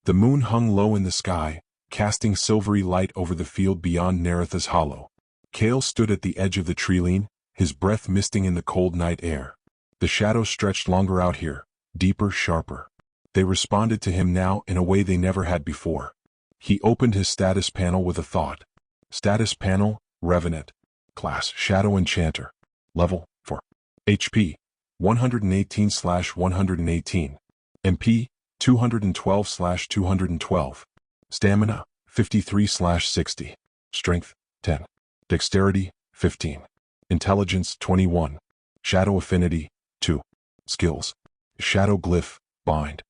S1: The moon hung low in the sky, casting silvery light over the field beyond Neretha's hollow. Kael stood at the edge of the treeline, his breath misting in the cold night air. The shadows stretched longer out here, deeper, sharper. They responded to him now in a way they never had before. He opened his status panel with a thought. Status panel, Revenant. Class, Shadow Enchanter. Level, 4. HP, 118/118. MP, 212/212. Stamina, 53/60. Strength, 10. Dexterity, 15. Intelligence, 21. Shadow Affinity, 2. Skills. Shadow Glyph, Bind.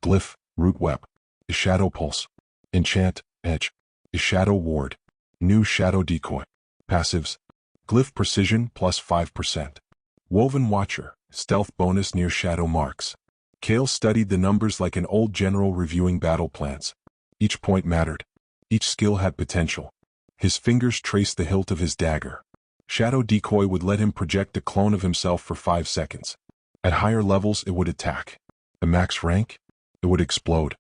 S1: Glyph, Root Web. Shadow Pulse. Enchant, Edge. Shadow Ward. New Shadow Decoy. Passives. Glyph Precision plus 5%. Woven Watcher, Stealth bonus near shadow marks. Kael studied the numbers like an old general reviewing battle plans. Each point mattered. Each skill had potential. His fingers traced the hilt of his dagger. Shadow Decoy would let him project a clone of himself for 5 seconds. At higher levels it would attack. A max rank? It would explode.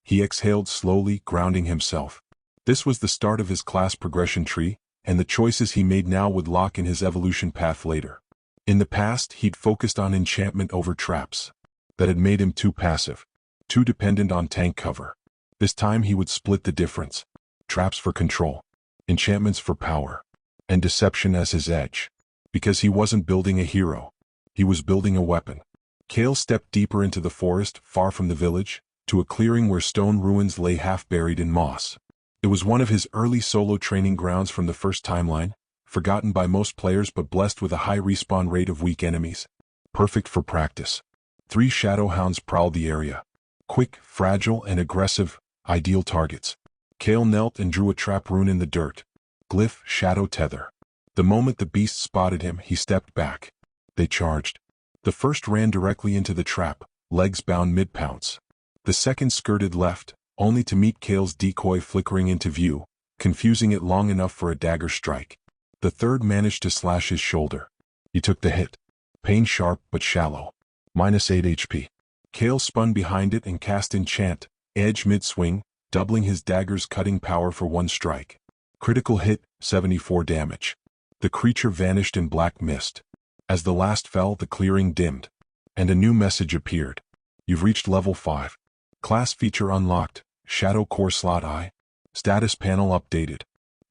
S1: He exhaled slowly, grounding himself. This was the start of his class progression tree, and the choices he made now would lock in his evolution path later. In the past, he'd focused on enchantment over traps. That had made him too passive, too dependent on tank cover. This time he would split the difference. Traps for control, enchantments for power, and deception as his edge. Because he wasn't building a hero. He was building a weapon. Kael stepped deeper into the forest, far from the village, to a clearing where stone ruins lay half buried in moss. It was one of his early solo training grounds from the first timeline, forgotten by most players but blessed with a high respawn rate of weak enemies. Perfect for practice. 3 shadow hounds prowled the area. Quick, fragile, and aggressive, ideal targets. Kael knelt and drew a trap rune in the dirt. Glyph, Shadow Tether. The moment the beast spotted him, he stepped back. They charged. The first ran directly into the trap, legs bound mid-pounce. The second skirted left, only to meet Kael's decoy flickering into view, confusing it long enough for a dagger strike. The third managed to slash his shoulder. He took the hit. Pain sharp but shallow. Minus 8 HP. Kael spun behind it and cast Enchant, Edge mid-swing, doubling his dagger's cutting power for 1 strike. Critical hit, 74 damage. The creature vanished in black mist. As the last fell, the clearing dimmed. And a new message appeared. You've reached level 5. Class feature unlocked. Shadow Core Slot I. Status panel updated.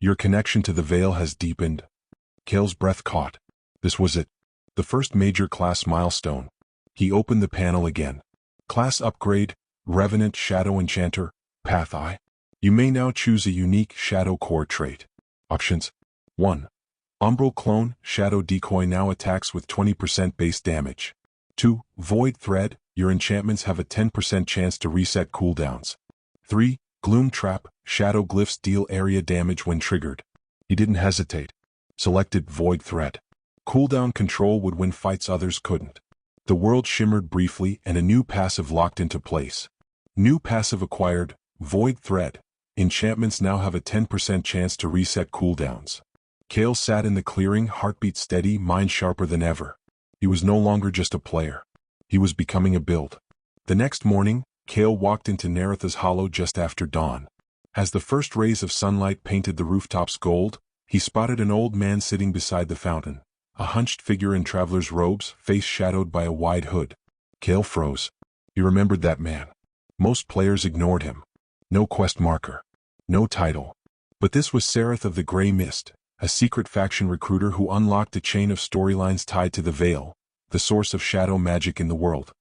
S1: Your connection to the Veil has deepened. Kael's breath caught. This was it. The first major class milestone. He opened the panel again. Class upgrade, Revenant Shadow Enchanter, Path I. You may now choose a unique Shadow Core trait. Options. 1. Umbral Clone, Shadow Decoy now attacks with 20% base damage. 2. Void Thread, your enchantments have a 10% chance to reset cooldowns. 3. Gloom Trap, Shadow Glyphs deal area damage when triggered. He didn't hesitate. Selected Void Thread. Cooldown control would win fights others couldn't. The world shimmered briefly and a new passive locked into place. New passive acquired, Void Thread. Enchantments now have a 10% chance to reset cooldowns. Kael sat in the clearing, heartbeat steady, mind sharper than ever. He was no longer just a player. He was becoming a build. The next morning, Kael walked into Naratha's hollow just after dawn. As the first rays of sunlight painted the rooftops gold, he spotted an old man sitting beside the fountain, a hunched figure in traveler's robes, face shadowed by a wide hood. Kael froze. He remembered that man. Most players ignored him. No quest marker. No title. But this was Sereth of the Grey Mist, a secret faction recruiter who unlocked a chain of storylines tied to the Veil, the source of shadow magic in the world.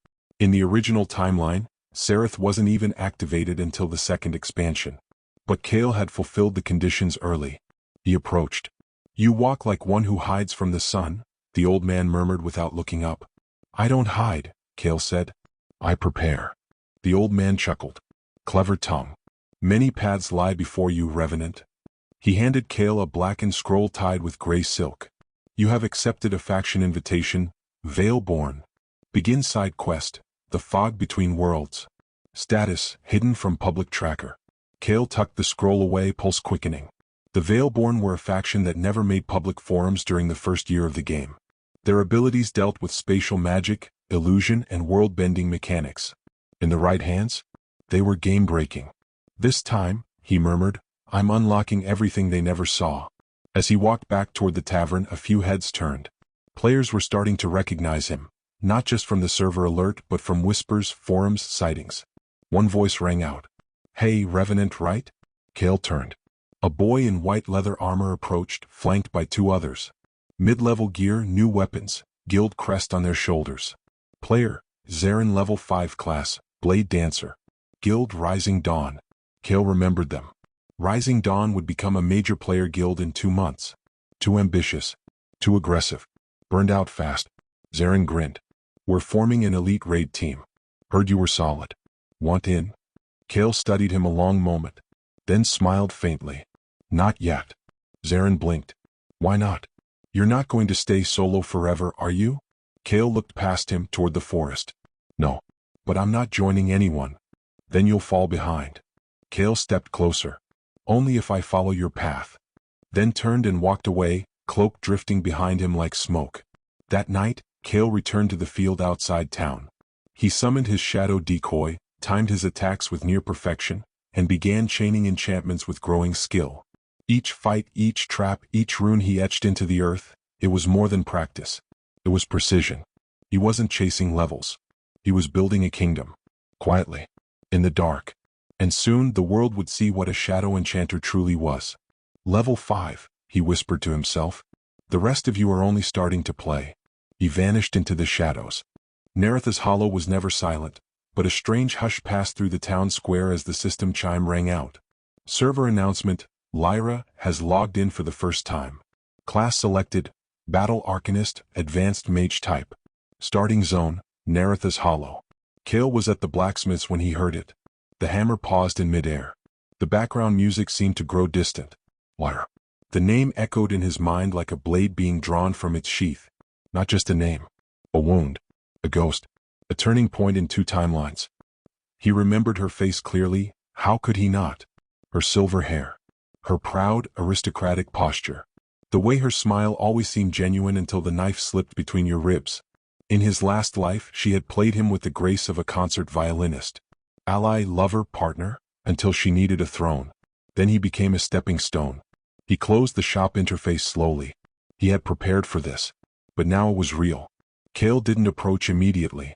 S1: In the original timeline, Sereth wasn't even activated until the second expansion. But Kael had fulfilled the conditions early. He approached. "You walk like one who hides from the sun," the old man murmured without looking up. "I don't hide," Kael said. "I prepare." The old man chuckled. "Clever tongue. Many paths lie before you, Revenant." He handed Kael a blackened scroll tied with gray silk. "You have accepted a faction invitation, Veilborn. Begin side quest, The Fog Between Worlds. Status, hidden from public tracker." Kael tucked the scroll away, pulse quickening. The Veilborn were a faction that never made public forums during the first year of the game. Their abilities dealt with spatial magic, illusion, and world-bending mechanics. In the right hands, they were game-breaking. "This time," he murmured, "I'm unlocking everything they never saw." As he walked back toward the tavern, a few heads turned. Players were starting to recognize him, not just from the server alert but from whispers, forums, sightings. One voice rang out. "Hey, Revenant, right?" Kael turned. A boy in white leather armor approached, flanked by two others. Mid-level gear, new weapons, guild crest on their shoulders. Player, Zarin level 5 class, Blade Dancer. Guild Rising Dawn. Kael remembered them. Rising Dawn would become a major player guild in 2 months. Too ambitious. Too aggressive. Burned out fast. Zarin grinned. "We're forming an elite raid team. Heard you were solid. Want in?" Kael studied him a long moment, then smiled faintly. "Not yet." Zarin blinked. "Why not? You're not going to stay solo forever, are you?" Kael looked past him toward the forest. "No. But I'm not joining anyone. Then you'll fall behind." Kael stepped closer. "Only if I follow your path." Then turned and walked away, cloak drifting behind him like smoke. That night, Kael returned to the field outside town. He summoned his shadow decoy, timed his attacks with near perfection, and began chaining enchantments with growing skill. Each fight, each trap, each rune he etched into the earth, it was more than practice. It was precision. He wasn't chasing levels. He was building a kingdom. Quietly. In the dark. And soon the world would see what a shadow enchanter truly was. "Level 5, he whispered to himself. "The rest of you are only starting to play." He vanished into the shadows. Naratha's hollow was never silent, but a strange hush passed through the town square as the system chime rang out. Server announcement, Lyra has logged in for the first time. Class selected, Battle Arcanist, Advanced Mage Type. Starting zone, Naratha's hollow. Kael was at the blacksmith's when he heard it. The hammer paused in midair. The background music seemed to grow distant. Lyra. The name echoed in his mind like a blade being drawn from its sheath. Not just a name. A wound. A ghost. A turning point in 2 timelines. He remembered her face clearly. How could he not? Her silver hair. Her proud, aristocratic posture. The way her smile always seemed genuine until the knife slipped between your ribs. In his last life, she had played him with the grace of a concert violinist. Ally, lover, partner, until she needed a throne. Then he became a stepping stone. He closed the shop interface slowly. He had prepared for this. But now it was real. Kael didn't approach immediately.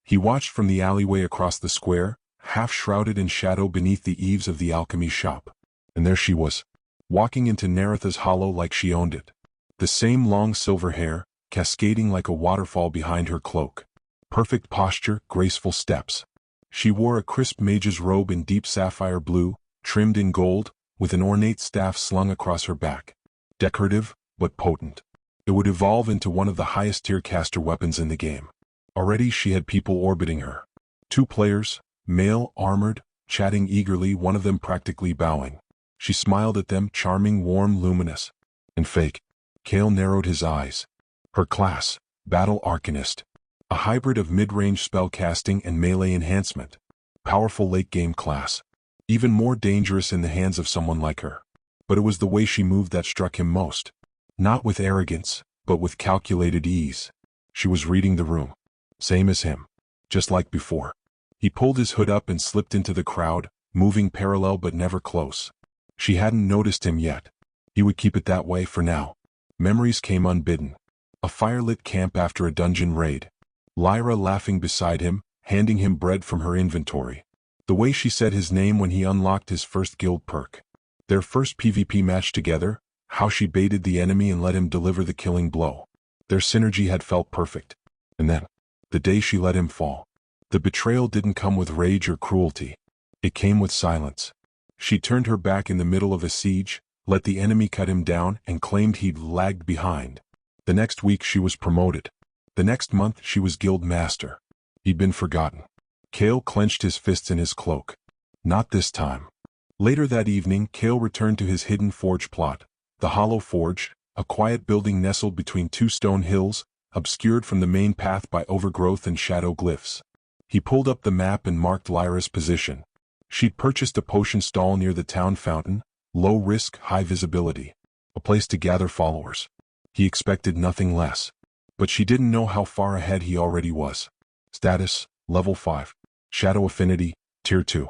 S1: He watched from the alleyway across the square, half shrouded in shadow beneath the eaves of the alchemy shop. And there she was, walking into Naratha's hollow like she owned it. The same long silver hair, cascading like a waterfall behind her cloak. Perfect posture, graceful steps. She wore a crisp mage's robe in deep sapphire blue, trimmed in gold, with an ornate staff slung across her back. Decorative, but potent. It would evolve into one of the highest tier caster weapons in the game. Already she had people orbiting her. 2 players, male, armored, chatting eagerly, one of them practically bowing. She smiled at them, charming, warm, luminous. And fake. Kael narrowed his eyes. Her class, Battle Arcanist. A hybrid of mid-range spellcasting and melee enhancement. Powerful late-game class. Even more dangerous in the hands of someone like her. But it was the way she moved that struck him most. Not with arrogance, but with calculated ease. She was reading the room. Same as him. Just like before. He pulled his hood up and slipped into the crowd, moving parallel but never close. She hadn't noticed him yet. He would keep it that way for now. Memories came unbidden. A firelit camp after a dungeon raid. Lyra laughing beside him, handing him bread from her inventory. The way she said his name when he unlocked his first guild perk. Their first PvP match together, how she baited the enemy and let him deliver the killing blow. Their synergy had felt perfect. And then, the day she let him fall. The betrayal didn't come with rage or cruelty. It came with silence. She turned her back in the middle of a siege, let the enemy cut him down, and claimed he'd lagged behind. The next week she was promoted. The next month she was guild master. He'd been forgotten. Kael clenched his fists in his cloak. Not this time. Later that evening, Kael returned to his hidden forge plot. The Hollow Forge, a quiet building nestled between two stone hills, obscured from the main path by overgrowth and shadow glyphs. He pulled up the map and marked Lyra's position. She'd purchased a potion stall near the town fountain, low risk, high visibility. A place to gather followers. He expected nothing less. But she didn't know how far ahead he already was. Status, level 5. Shadow affinity, tier 2.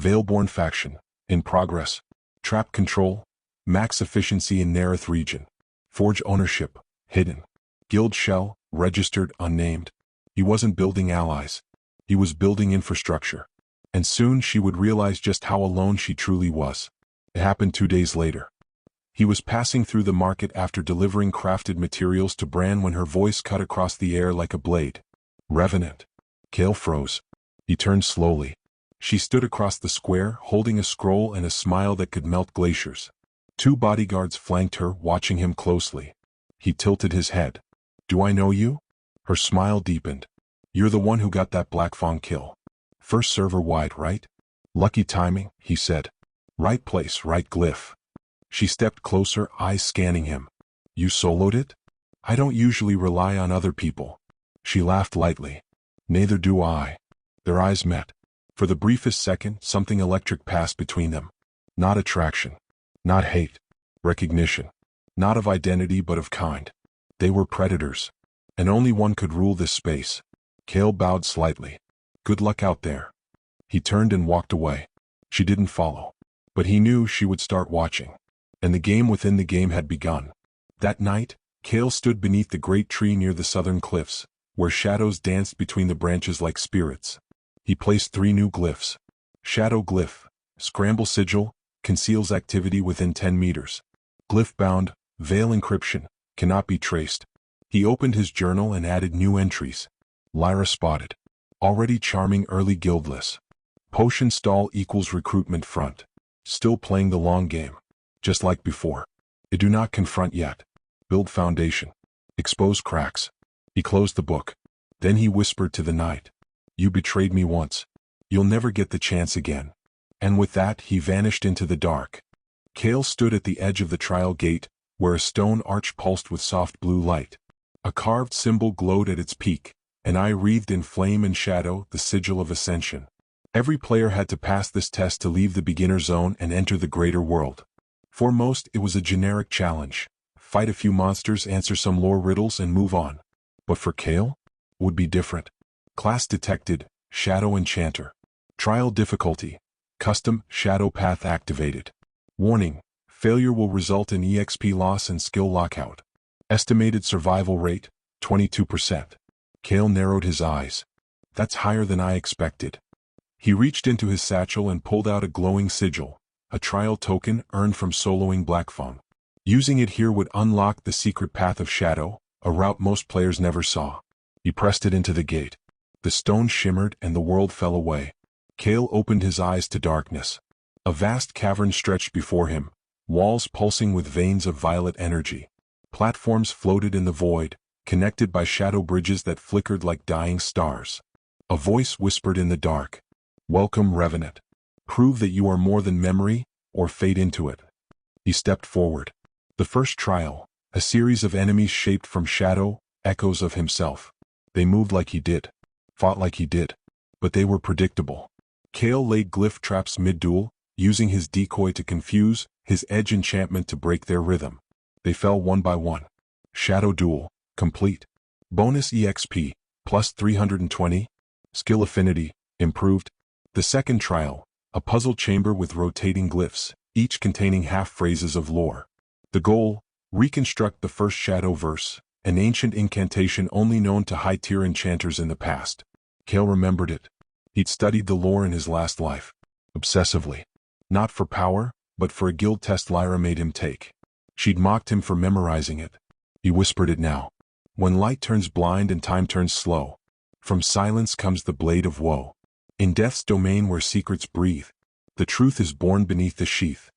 S1: Veilborn faction, in progress. Trap control, max efficiency in Nerith region. Forge ownership, hidden. Guild shell, registered, unnamed. He wasn't building allies. He was building infrastructure. And soon she would realize just how alone she truly was. It happened 2 days later. He was passing through the market after delivering crafted materials to Bran when her voice cut across the air like a blade. Revenant. Kael froze. He turned slowly. She stood across the square, holding a scroll and a smile that could melt glaciers. 2 bodyguards flanked her, watching him closely. He tilted his head. Do I know you? Her smile deepened. You're the one who got that Black Fawn kill. First server wide, right? Lucky timing, he said. Right place, right glyph. She stepped closer, eyes scanning him. You soloed it? I don't usually rely on other people. She laughed lightly. Neither do I. Their eyes met. For the briefest second, something electric passed between them. Not attraction. Not hate. Recognition. Not of identity but of kind. They were predators. And only one could rule this space. Kael bowed slightly. Good luck out there. He turned and walked away. She didn't follow. But he knew she would start watching. And the game within the game had begun. That night, Kael stood beneath the great tree near the southern cliffs, where shadows danced between the branches like spirits. He placed 3 new glyphs. Shadow glyph, scramble sigil, conceals activity within 10 meters. Glyph bound, veil encryption, cannot be traced. He opened his journal and added new entries. Lyra spotted. Already charming early guildless. Potion stall equals recruitment front. Still playing the long game. Just like before. It do not confront yet. Build foundation. Expose cracks. He closed the book. Then he whispered to the night. You betrayed me once. You'll never get the chance again. And with that he vanished into the dark. Kael stood at the edge of the trial gate, where a stone arch pulsed with soft blue light. A carved symbol glowed at its peak, an eye wreathed in flame and shadow, the sigil of ascension. Every player had to pass this test to leave the beginner zone and enter the greater world. For most, it was a generic challenge. Fight a few monsters, answer some lore riddles, and move on. But for Kael, it would be different. Class detected, Shadow Enchanter. Trial difficulty, Custom, Shadow Path activated. Warning, failure will result in EXP loss and skill lockout. Estimated survival rate, 22%. Kael narrowed his eyes. That's higher than I expected. He reached into his satchel and pulled out a glowing sigil, a trial token earned from soloing Blackfawn. Using it here would unlock the secret path of shadow, a route most players never saw. He pressed it into the gate. The stone shimmered and the world fell away. Kael opened his eyes to darkness. A vast cavern stretched before him, walls pulsing with veins of violet energy. Platforms floated in the void, connected by shadow bridges that flickered like dying stars. A voice whispered in the dark. Welcome, Revenant. Prove that you are more than memory, or fade into it. He stepped forward. The first trial, a series of enemies shaped from shadow, echoes of himself. They moved like he did, fought like he did, but they were predictable. Kael laid glyph traps mid-duel, using his decoy to confuse, his edge enchantment to break their rhythm. They fell one by one. Shadow duel, complete. Bonus EXP, plus 320. Skill affinity, improved. The second trial, a puzzle chamber with rotating glyphs, each containing half phrases of lore. The goal, reconstruct the first shadow verse, an ancient incantation only known to high-tier enchanters in the past. Kael remembered it. He'd studied the lore in his last life. Obsessively. Not for power, but for a guild test Lyra made him take. She'd mocked him for memorizing it. He whispered it now. When light turns blind and time turns slow, from silence comes the blade of woe. In death's domain where secrets breathe, the truth is born beneath the sheath.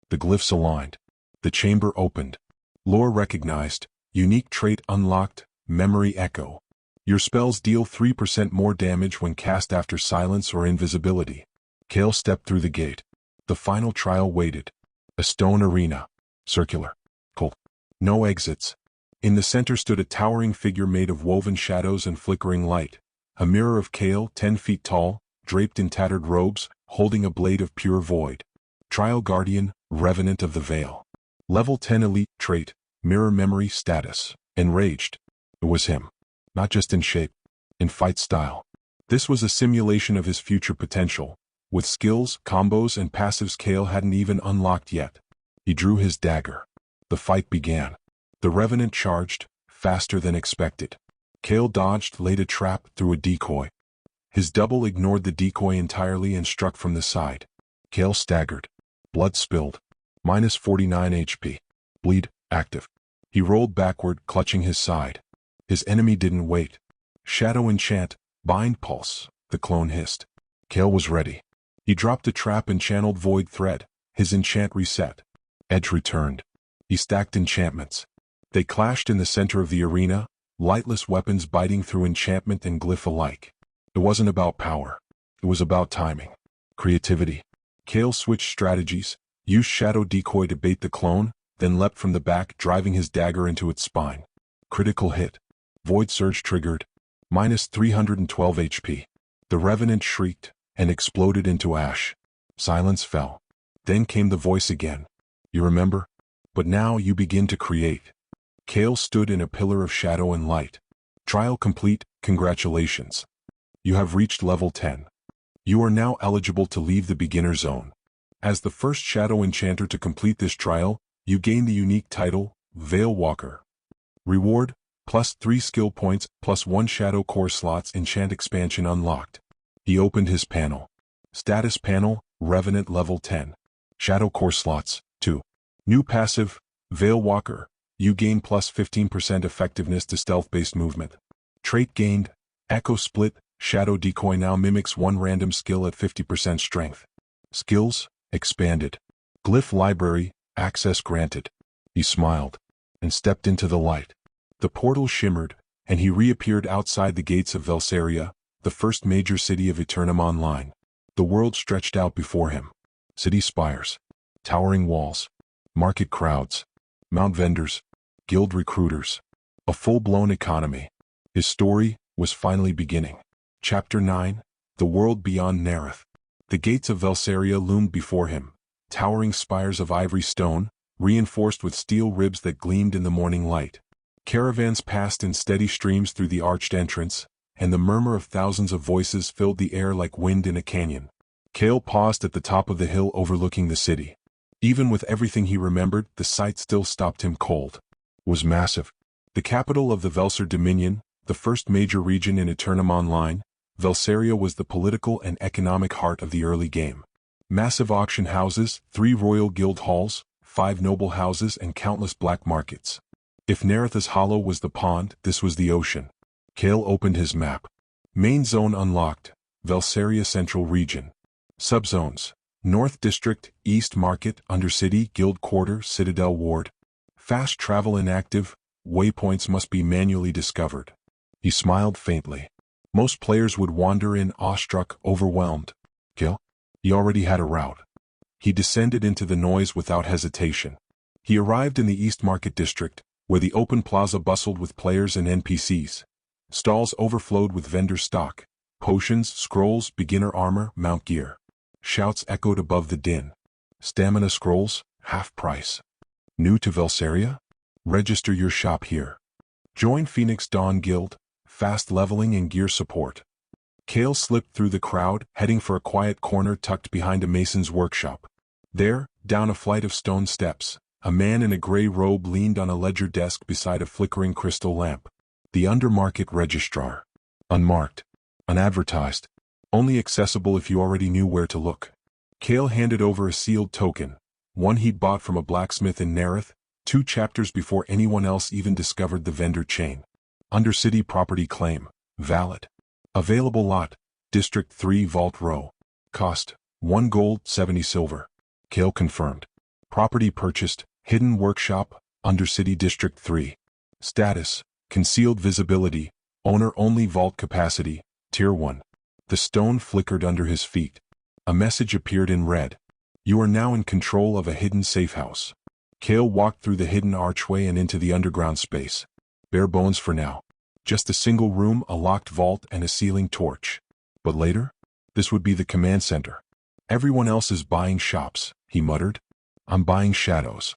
S1: The glyphs aligned. The chamber opened. Lore recognized. Unique trait unlocked. Memory echo. Your spells deal 3% more damage when cast after silence or invisibility. Kael stepped through the gate. The final trial waited. A stone arena. Circular. Cold. No exits. In the center stood a towering figure made of woven shadows and flickering light. A mirror of Kael, 10 feet tall, draped in tattered robes, holding a blade of pure void. Trial Guardian, Revenant of the Veil. Level 10 elite trait, mirror memory status. Enraged. It was him. Not just in shape, in fight style. This was a simulation of his future potential, with skills, combos, and passives Kael hadn't even unlocked yet. He drew his dagger. The fight began. The Revenant charged, faster than expected. Kael dodged, laid a trap, threw a decoy. His double ignored the decoy entirely and struck from the side. Kael staggered. Blood spilled. Minus 49 HP. Bleed, active. He rolled backward, clutching his side. His enemy didn't wait. Shadow enchant, bind pulse, the clone hissed. Kael was ready. He dropped a trap and channeled void thread. His enchant reset. Edge returned. He stacked enchantments. They clashed in the center of the arena, lightless weapons biting through enchantment and glyph alike. It wasn't about power. It was about timing. Creativity. Kael switched strategies, used shadow decoy to bait the clone, then leapt from the back, driving his dagger into its spine. Critical hit. Void surge triggered. Minus 312 HP. The Revenant shrieked and exploded into ash. Silence fell. Then came the voice again. You remember? But now you begin to create. Kael stood in a pillar of shadow and light. Trial complete, congratulations. You have reached level 10. You are now eligible to leave the beginner zone. As the first shadow enchanter to complete this trial, you gain the unique title, Veil Walker. Reward, plus 3 skill points, plus 1 shadow core slots enchant expansion unlocked. He opened his panel. Status panel, Revenant level 10. Shadow core slots, 2. New passive, Veil Walker. You gain plus 15% effectiveness to stealth-based movement. Trait gained, Echo Split, Shadow Decoy now mimics one random skill at 50% strength. Skills, expanded. Glyph Library, access granted. He smiled and stepped into the light. The portal shimmered, and he reappeared outside the gates of Velsaria, the first major city of Eternum Online. The world stretched out before him. City spires, towering walls, market crowds, mount vendors, guild recruiters, a full-blown economy. His story was finally beginning. Chapter 9, The World Beyond Nereth. The gates of Velsaria loomed before him, towering spires of ivory stone, reinforced with steel ribs that gleamed in the morning light. Caravans passed in steady streams through the arched entrance, and the murmur of thousands of voices filled the air like wind in a canyon. Kael paused at the top of the hill overlooking the city. Even with everything he remembered, the sight still stopped him cold. It was massive. The capital of the Velsar Dominion, the first major region in Eternum Online, Velsaria was the political and economic heart of the early game. Massive auction houses, 3 royal guild halls, 5 noble houses, and countless black markets. If Nereth's Hollow was the pond, this was the ocean. Kael opened his map. Main zone unlocked, Velsaria Central Region. Subzones, North District, East Market, Undercity, Guild Quarter, Citadel Ward. Fast travel inactive, waypoints must be manually discovered. He smiled faintly. Most players would wander in, awestruck, overwhelmed. Kael? He already had a route. He descended into the noise without hesitation. He arrived in the East Market District, where the open plaza bustled with players and NPCs. Stalls overflowed with vendor stock, potions, scrolls, beginner armor, mount gear. Shouts echoed above the din. Stamina scrolls, half price. New to Velsaria? Register your shop here. Join Phoenix Dawn Guild, fast leveling and gear support. Kael slipped through the crowd, heading for a quiet corner tucked behind a mason's workshop. There, down a flight of stone steps, a man in a gray robe leaned on a ledger desk beside a flickering crystal lamp. The undermarket registrar. Unmarked. Unadvertised. Only accessible if you already knew where to look. Kael handed over a sealed token, one he'd bought from a blacksmith in Nerith, 2 chapters before anyone else even discovered the vendor chain. Undercity property claim. Valid. Available lot. District 3 Vault Row. Cost. 1 gold, 70 silver. Kael confirmed. Property purchased. Hidden workshop. Undercity District 3. Status. Concealed visibility. Owner only vault capacity. Tier 1. The stone flickered under his feet. A message appeared in red. You are now in control of a hidden safe house. Kael walked through the hidden archway and into the underground space. Bare bones for now. Just a single room, a locked vault, and a ceiling torch. But later? This would be the command center. Everyone else is buying shops, he muttered. I'm buying shadows.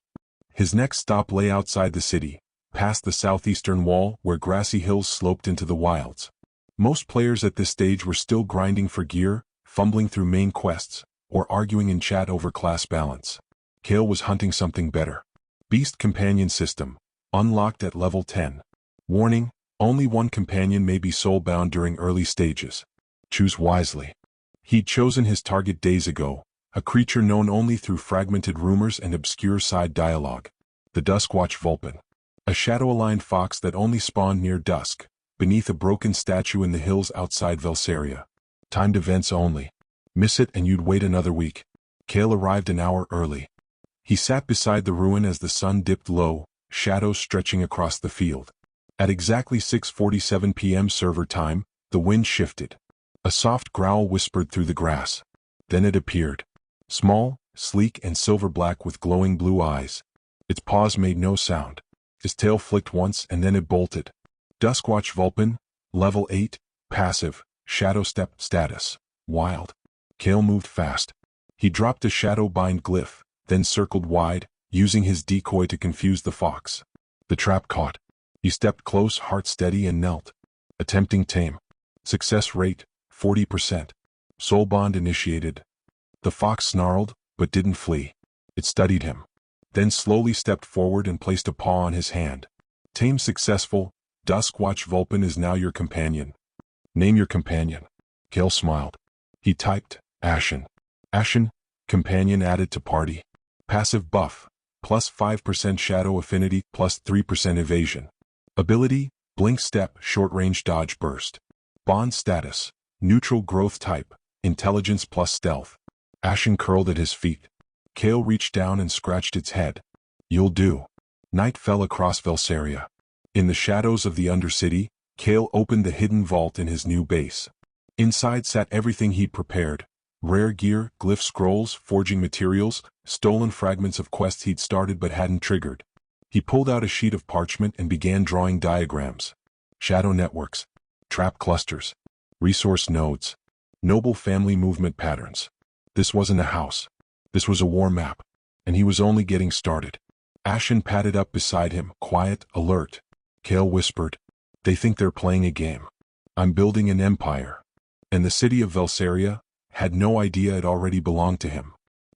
S1: His next stop lay outside the city, past the southeastern wall where grassy hills sloped into the wilds. Most players at this stage were still grinding for gear, fumbling through main quests, or arguing in chat over class balance. Kael was hunting something better. Beast Companion System. Unlocked at level 10. Warning, only one companion may be soulbound during early stages. Choose wisely. He'd chosen his target days ago, a creature known only through fragmented rumors and obscure side dialogue. The Duskwatch Vulpin. A shadow-aligned fox that only spawned near dusk, beneath a broken statue in the hills outside Velsaria. Timed events only. Miss it and you'd wait another week. Kael arrived an hour early. He sat beside the ruin as the sun dipped low, shadows stretching across the field. At exactly 6:47 p.m. server time, the wind shifted. A soft growl whispered through the grass. Then it appeared. Small, sleek and silver-black with glowing blue eyes. Its paws made no sound. His tail flicked once and then it bolted. Duskwatch Vulpin, level 8, passive, shadow step status, wild. Kael moved fast. He dropped a shadow bind glyph, then circled wide, using his decoy to confuse the fox. The trap caught. He stepped close, heart steady, and knelt. Attempting tame. Success rate, 40%. Soul bond initiated. The fox snarled, but didn't flee. It studied him. Then slowly stepped forward and placed a paw on his hand. Tame successful. Duskwatch Vulpin is now your companion. Name your companion. Kael smiled. He typed, Ashen. Ashen, companion added to party. Passive buff, plus 5% shadow affinity, plus 3% evasion. Ability, blink step, short-range dodge burst. Bond status, neutral growth type, intelligence plus stealth. Ashen curled at his feet. Kael reached down and scratched its head. You'll do. Night fell across Velsaria. In the shadows of the Undercity, Kael opened the hidden vault in his new base. Inside sat everything he'd prepared. Rare gear, glyph scrolls, forging materials, stolen fragments of quests he'd started but hadn't triggered. He pulled out a sheet of parchment and began drawing diagrams. Shadow networks. Trap clusters. Resource nodes. Noble family movement patterns. This wasn't a house. This was a war map. And he was only getting started. Ashen padded up beside him, quiet, alert. Kael whispered, They think they're playing a game. I'm building an empire. And the city of Velsaria had no idea it already belonged to him.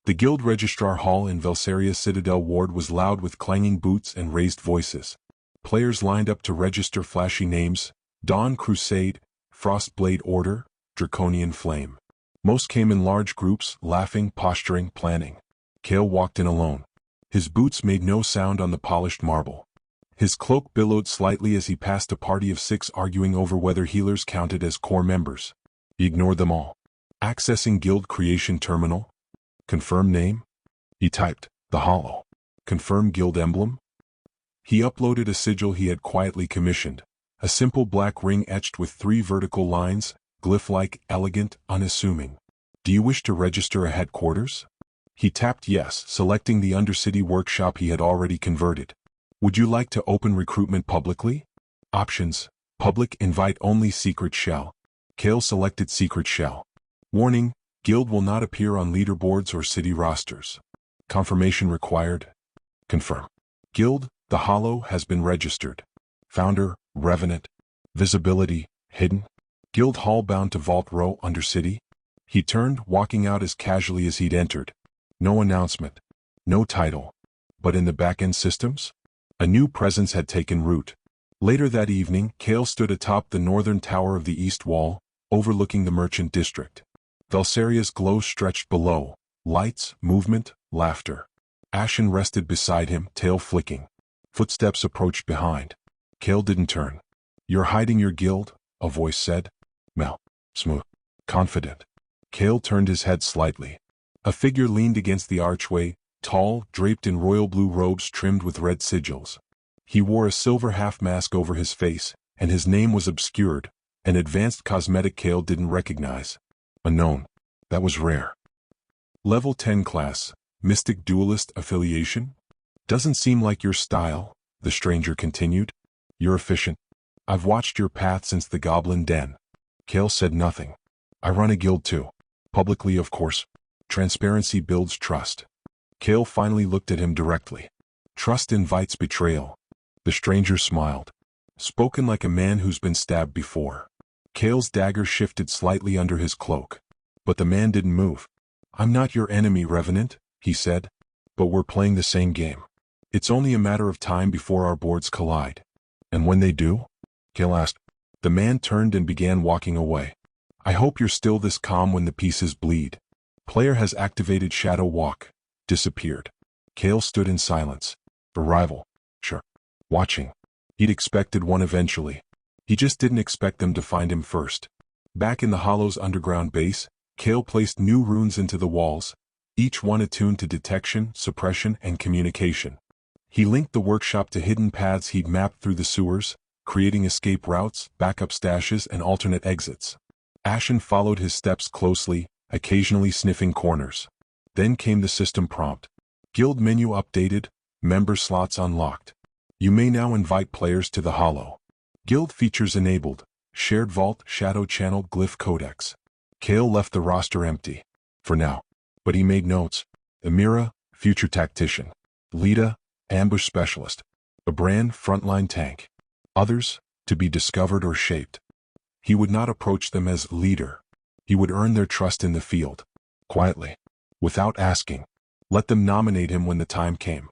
S1: The guild registrar hall in Velsaria Citadel Ward was loud with clanging boots and raised voices. Players lined up to register flashy names: Dawn Crusade, Frostblade Order, Draconian Flame. Most came in large groups, laughing, posturing, planning. Kael walked in alone. His boots made no sound on the polished marble. His cloak billowed slightly as he passed a party of 6 arguing over whether healers counted as core members. He ignored them all. Accessing guild creation terminal. Confirm name. He typed, The Hollow. Confirm guild emblem. He uploaded a sigil he had quietly commissioned. A simple black ring etched with 3 vertical lines, glyph-like, elegant, unassuming. Do you wish to register a headquarters? He tapped yes, selecting the Undercity workshop he had already converted. Would you like to open recruitment publicly? Options. Public invite only, secret shell. Kael selected secret shell. Warning, guild will not appear on leaderboards or city rosters. Confirmation required. Confirm. Guild, The Hollow has been registered. Founder, Revenant. Visibility, hidden. Guild hall bound to vault row undercity. He turned, walking out as casually as he'd entered. No announcement. No title. But in the back-end systems? A new presence had taken root. Later that evening, Kael stood atop the northern tower of the east wall, overlooking the merchant district. Velsaria's glow stretched below. Lights, movement, laughter. Ashen rested beside him, tail flicking. Footsteps approached behind. Kael didn't turn. "You're hiding your guild," a voice said. Mel. Smooth. Confident. Kael turned his head slightly. A figure leaned against the archway, tall, draped in royal blue robes trimmed with red sigils. He wore a silver half-mask over his face, and his name was obscured, an advanced cosmetic Kael didn't recognize. Unknown. That was rare. Level 10 class, Mystic Duelist affiliation? Doesn't seem like your style, the stranger continued. You're efficient. I've watched your path since the Goblin Den. Kael said nothing. I run a guild too. Publicly, of course. Transparency builds trust. Kael finally looked at him directly. Trust invites betrayal. The stranger smiled. Spoken like a man who's been stabbed before. Kael's dagger shifted slightly under his cloak. But the man didn't move. I'm not your enemy, Revenant, he said. But we're playing the same game. It's only a matter of time before our boards collide. And when they do? Kael asked. The man turned and began walking away. I hope you're still this calm when the pieces bleed. Player has activated Shadow Walk. Disappeared. Kael stood in silence. Arrival. Sure. Watching. He'd expected one eventually. He just didn't expect them to find him first. Back in the Hollow's underground base, Kael placed new runes into the walls, each one attuned to detection, suppression, and communication. He linked the workshop to hidden paths he'd mapped through the sewers, creating escape routes, backup stashes, and alternate exits. Ashen followed his steps closely, occasionally sniffing corners. Then came the system prompt. Guild menu updated, member slots unlocked. You may now invite players to the Hollow. Guild features enabled. Shared vault, shadow channel, glyph codex. Kael left the roster empty. For now. But he made notes. Amira, future tactician. Lita, ambush specialist. Abran, frontline tank. Others, to be discovered or shaped. He would not approach them as leader. He would earn their trust in the field. Quietly. Without asking. Let them nominate him when the time came.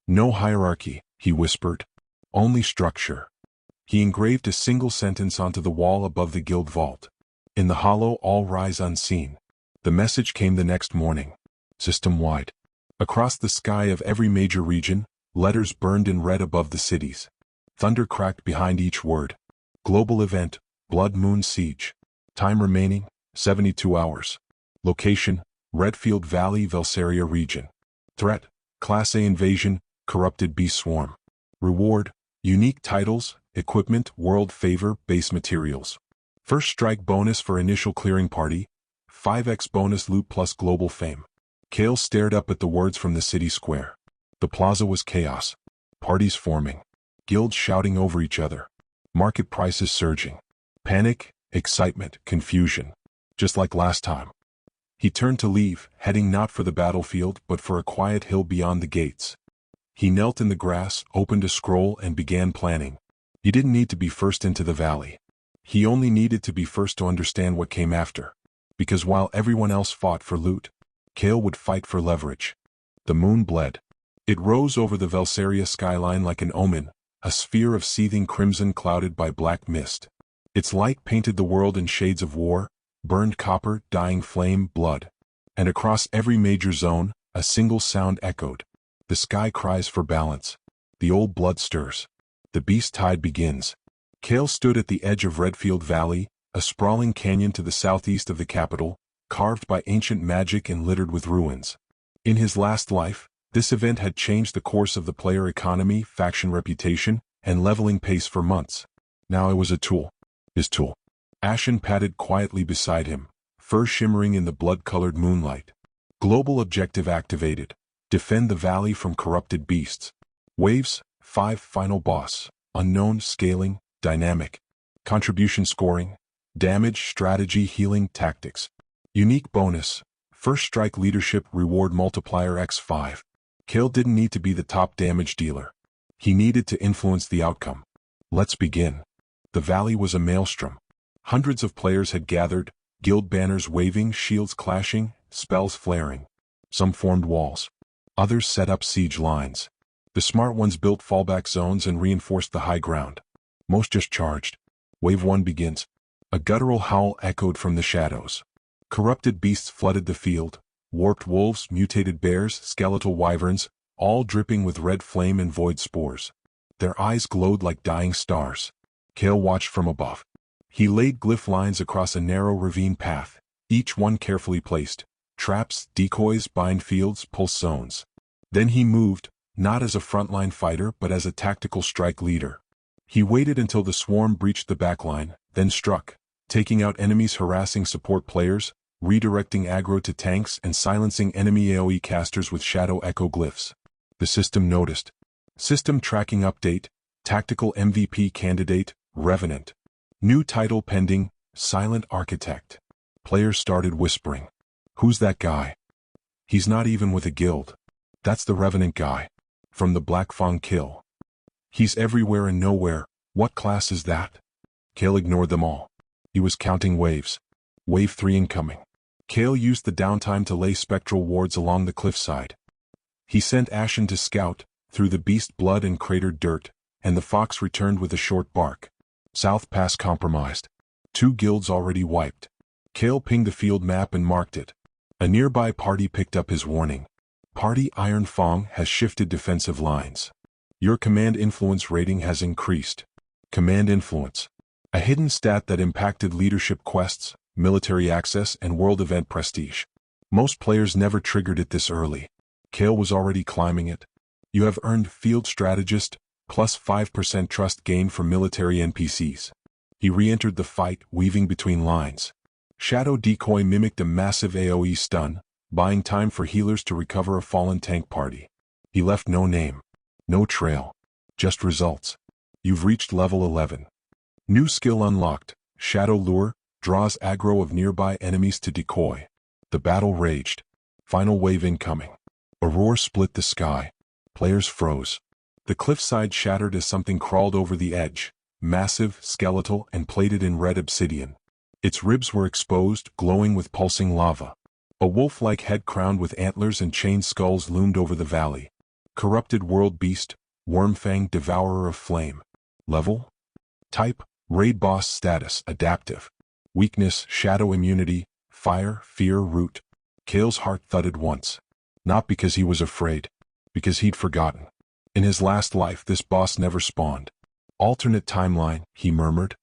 S1: No hierarchy, he whispered. Only structure. He engraved a single sentence onto the wall above the guild vault. In the Hollow, all rise unseen. The message came the next morning. System-wide. Across the sky of every major region, letters burned in red above the cities. Thunder cracked behind each word. Global event, Blood Moon Siege. Time remaining, 72 hours. Location, Redfield Valley, Velsaria region. Threat, Class A invasion, corrupted beast swarm. Reward, unique titles, equipment, world favor, base materials. First strike bonus for initial clearing party, 5x bonus loot plus global fame. Kael stared up at the words from the city square. The plaza was chaos. Parties forming. Guilds shouting over each other. Market prices surging. Panic, excitement, confusion. Just like last time. He turned to leave, heading not for the battlefield but for a quiet hill beyond the gates. He knelt in the grass, opened a scroll, and began planning. He didn't need to be first into the valley. He only needed to be first to understand what came after. Because while everyone else fought for loot, Kael would fight for leverage. The moon bled. It rose over the Velsaria skyline like an omen, a sphere of seething crimson clouded by black mist. Its light painted the world in shades of war, burned copper, dying flame, blood. And across every major zone, a single sound echoed. The sky cries for balance. The old blood stirs. The beast tide begins. Kael stood at the edge of Redfield Valley, a sprawling canyon to the southeast of the capital, carved by ancient magic and littered with ruins. In his last life, this event had changed the course of the player economy, faction reputation, and leveling pace for months. Now it was a tool. His tool. Ashen padded quietly beside him, fur shimmering in the blood-colored moonlight. Global objective activated. Defend the valley from corrupted beasts. Waves, 5 final boss. Unknown, scaling, dynamic. Contribution scoring. Damage, strategy, healing, tactics. Unique bonus. First strike leadership reward multiplier x5. Kael didn't need to be the top damage dealer. He needed to influence the outcome. Let's begin. The valley was a maelstrom. Hundreds of players had gathered, guild banners waving, shields clashing, spells flaring. Some formed walls. Others set up siege lines. The smart ones built fallback zones and reinforced the high ground. Most just charged. Wave 1 begins. A guttural howl echoed from the shadows. Corrupted beasts flooded the field. Warped wolves, mutated bears, skeletal wyverns, all dripping with red flame and void spores. Their eyes glowed like dying stars. Kael watched from above. He laid glyph lines across a narrow ravine path, each one carefully placed. Traps, decoys, bind fields, pulse zones. Then he moved, not as a frontline fighter but as a tactical strike leader. He waited until the swarm breached the backline, then struck, taking out enemies, harassing support players, redirecting aggro to tanks and silencing enemy AoE casters with shadow echo glyphs. The system noticed. System tracking update, tactical MVP candidate, Revenant. New title pending, Silent Architect. Players started whispering. Who's that guy? He's not even with a guild. That's the Revenant guy. From the Black Fang kill. He's everywhere and nowhere. What class is that? Kael ignored them all. He was counting waves. Wave 3 incoming. Kael used the downtime to lay spectral wards along the cliffside. He sent Ashen to scout, through the beast blood and cratered dirt, and the fox returned with a short bark. South Pass compromised. 2 guilds already wiped. Kael pinged the field map and marked it. A nearby party picked up his warning. Party Iron Fang has shifted defensive lines. Your command influence rating has increased. Command influence. A hidden stat that impacted leadership quests, military access and world event prestige. Most players never triggered it this early. Kael was already climbing it. You have earned Field Strategist, plus 5% trust gain from military NPCs. He re-entered the fight, weaving between lines. Shadow Decoy mimicked a massive AoE stun, buying time for healers to recover a fallen tank party. He left no name, no trail, just results. You've reached level 11. New skill unlocked, Shadow Lure, draws aggro of nearby enemies to decoy. The battle raged. Final wave incoming. A roar split the sky. Players froze. The cliffside shattered as something crawled over the edge, massive, skeletal, and plated in red obsidian. Its ribs were exposed, glowing with pulsing lava. A wolf-like head crowned with antlers and chained skulls loomed over the valley. Corrupted world beast, Wormfang, devourer of flame. Level? Type, raid boss. Status, adaptive. Weakness, shadow immunity, fire, fear, root. Kael's heart thudded once. Not because he was afraid, because he'd forgotten. In his last life this boss never spawned. Alternate timeline, he murmured.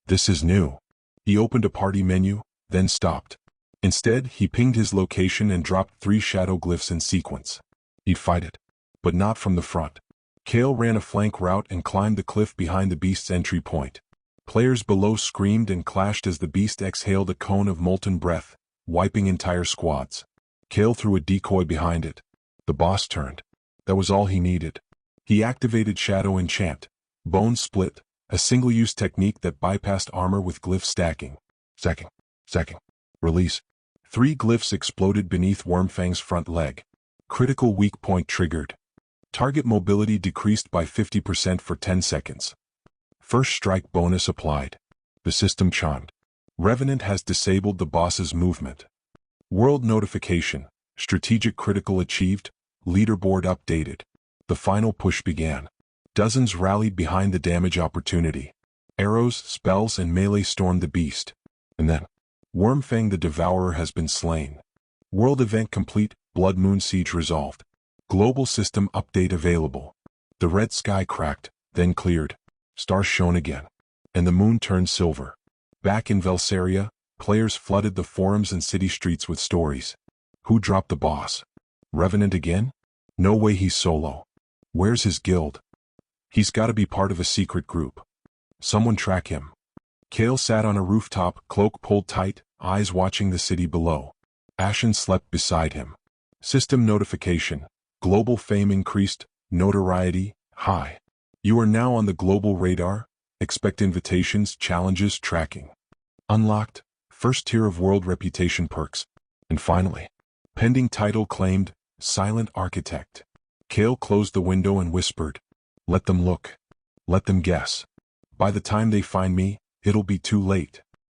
S1: This is new. He opened a party menu, then stopped. Instead, he pinged his location and dropped 3 shadow glyphs in sequence. He'd fight it, but not from the front. Kael ran a flank route and climbed the cliff behind the beast's entry point. Players below screamed and clashed as the beast exhaled a cone of molten breath, wiping entire squads. Kael threw a decoy behind it. The boss turned. That was all he needed. He activated Shadow Enchant, Bone Split, a single-use technique that bypassed armor with glyph stacking. Second. Release. 3 glyphs exploded beneath Wormfang's front leg. Critical weak point triggered. Target mobility decreased by 50% for 10 seconds. First strike bonus applied. The system chimed. Revenant has disabled the boss's movement. World notification. Strategic critical achieved. Leaderboard updated. The final push began. Dozens rallied behind the damage opportunity. Arrows, spells, and melee stormed the beast. And then, Wormfang the Devourer has been slain. World event complete. Blood Moon Siege resolved. Global system update available. The red sky cracked, then cleared. Stars shone again. And the moon turned silver. Back in Velsaria, players flooded the forums and city streets with stories. Who dropped the boss? Revenant again? No way, he's solo. Where's his guild? He's gotta be part of a secret group. Someone track him. Kael sat on a rooftop, cloak pulled tight, eyes watching the city below. Ashen slept beside him. System notification. Global fame increased, notoriety, high. You are now on the global radar. Expect invitations, challenges, tracking. Unlocked, first tier of world reputation perks. And finally, pending title claimed, Silent Architect. Kael closed the window and whispered, let them look. Let them guess. By the time they find me, it'll be too late.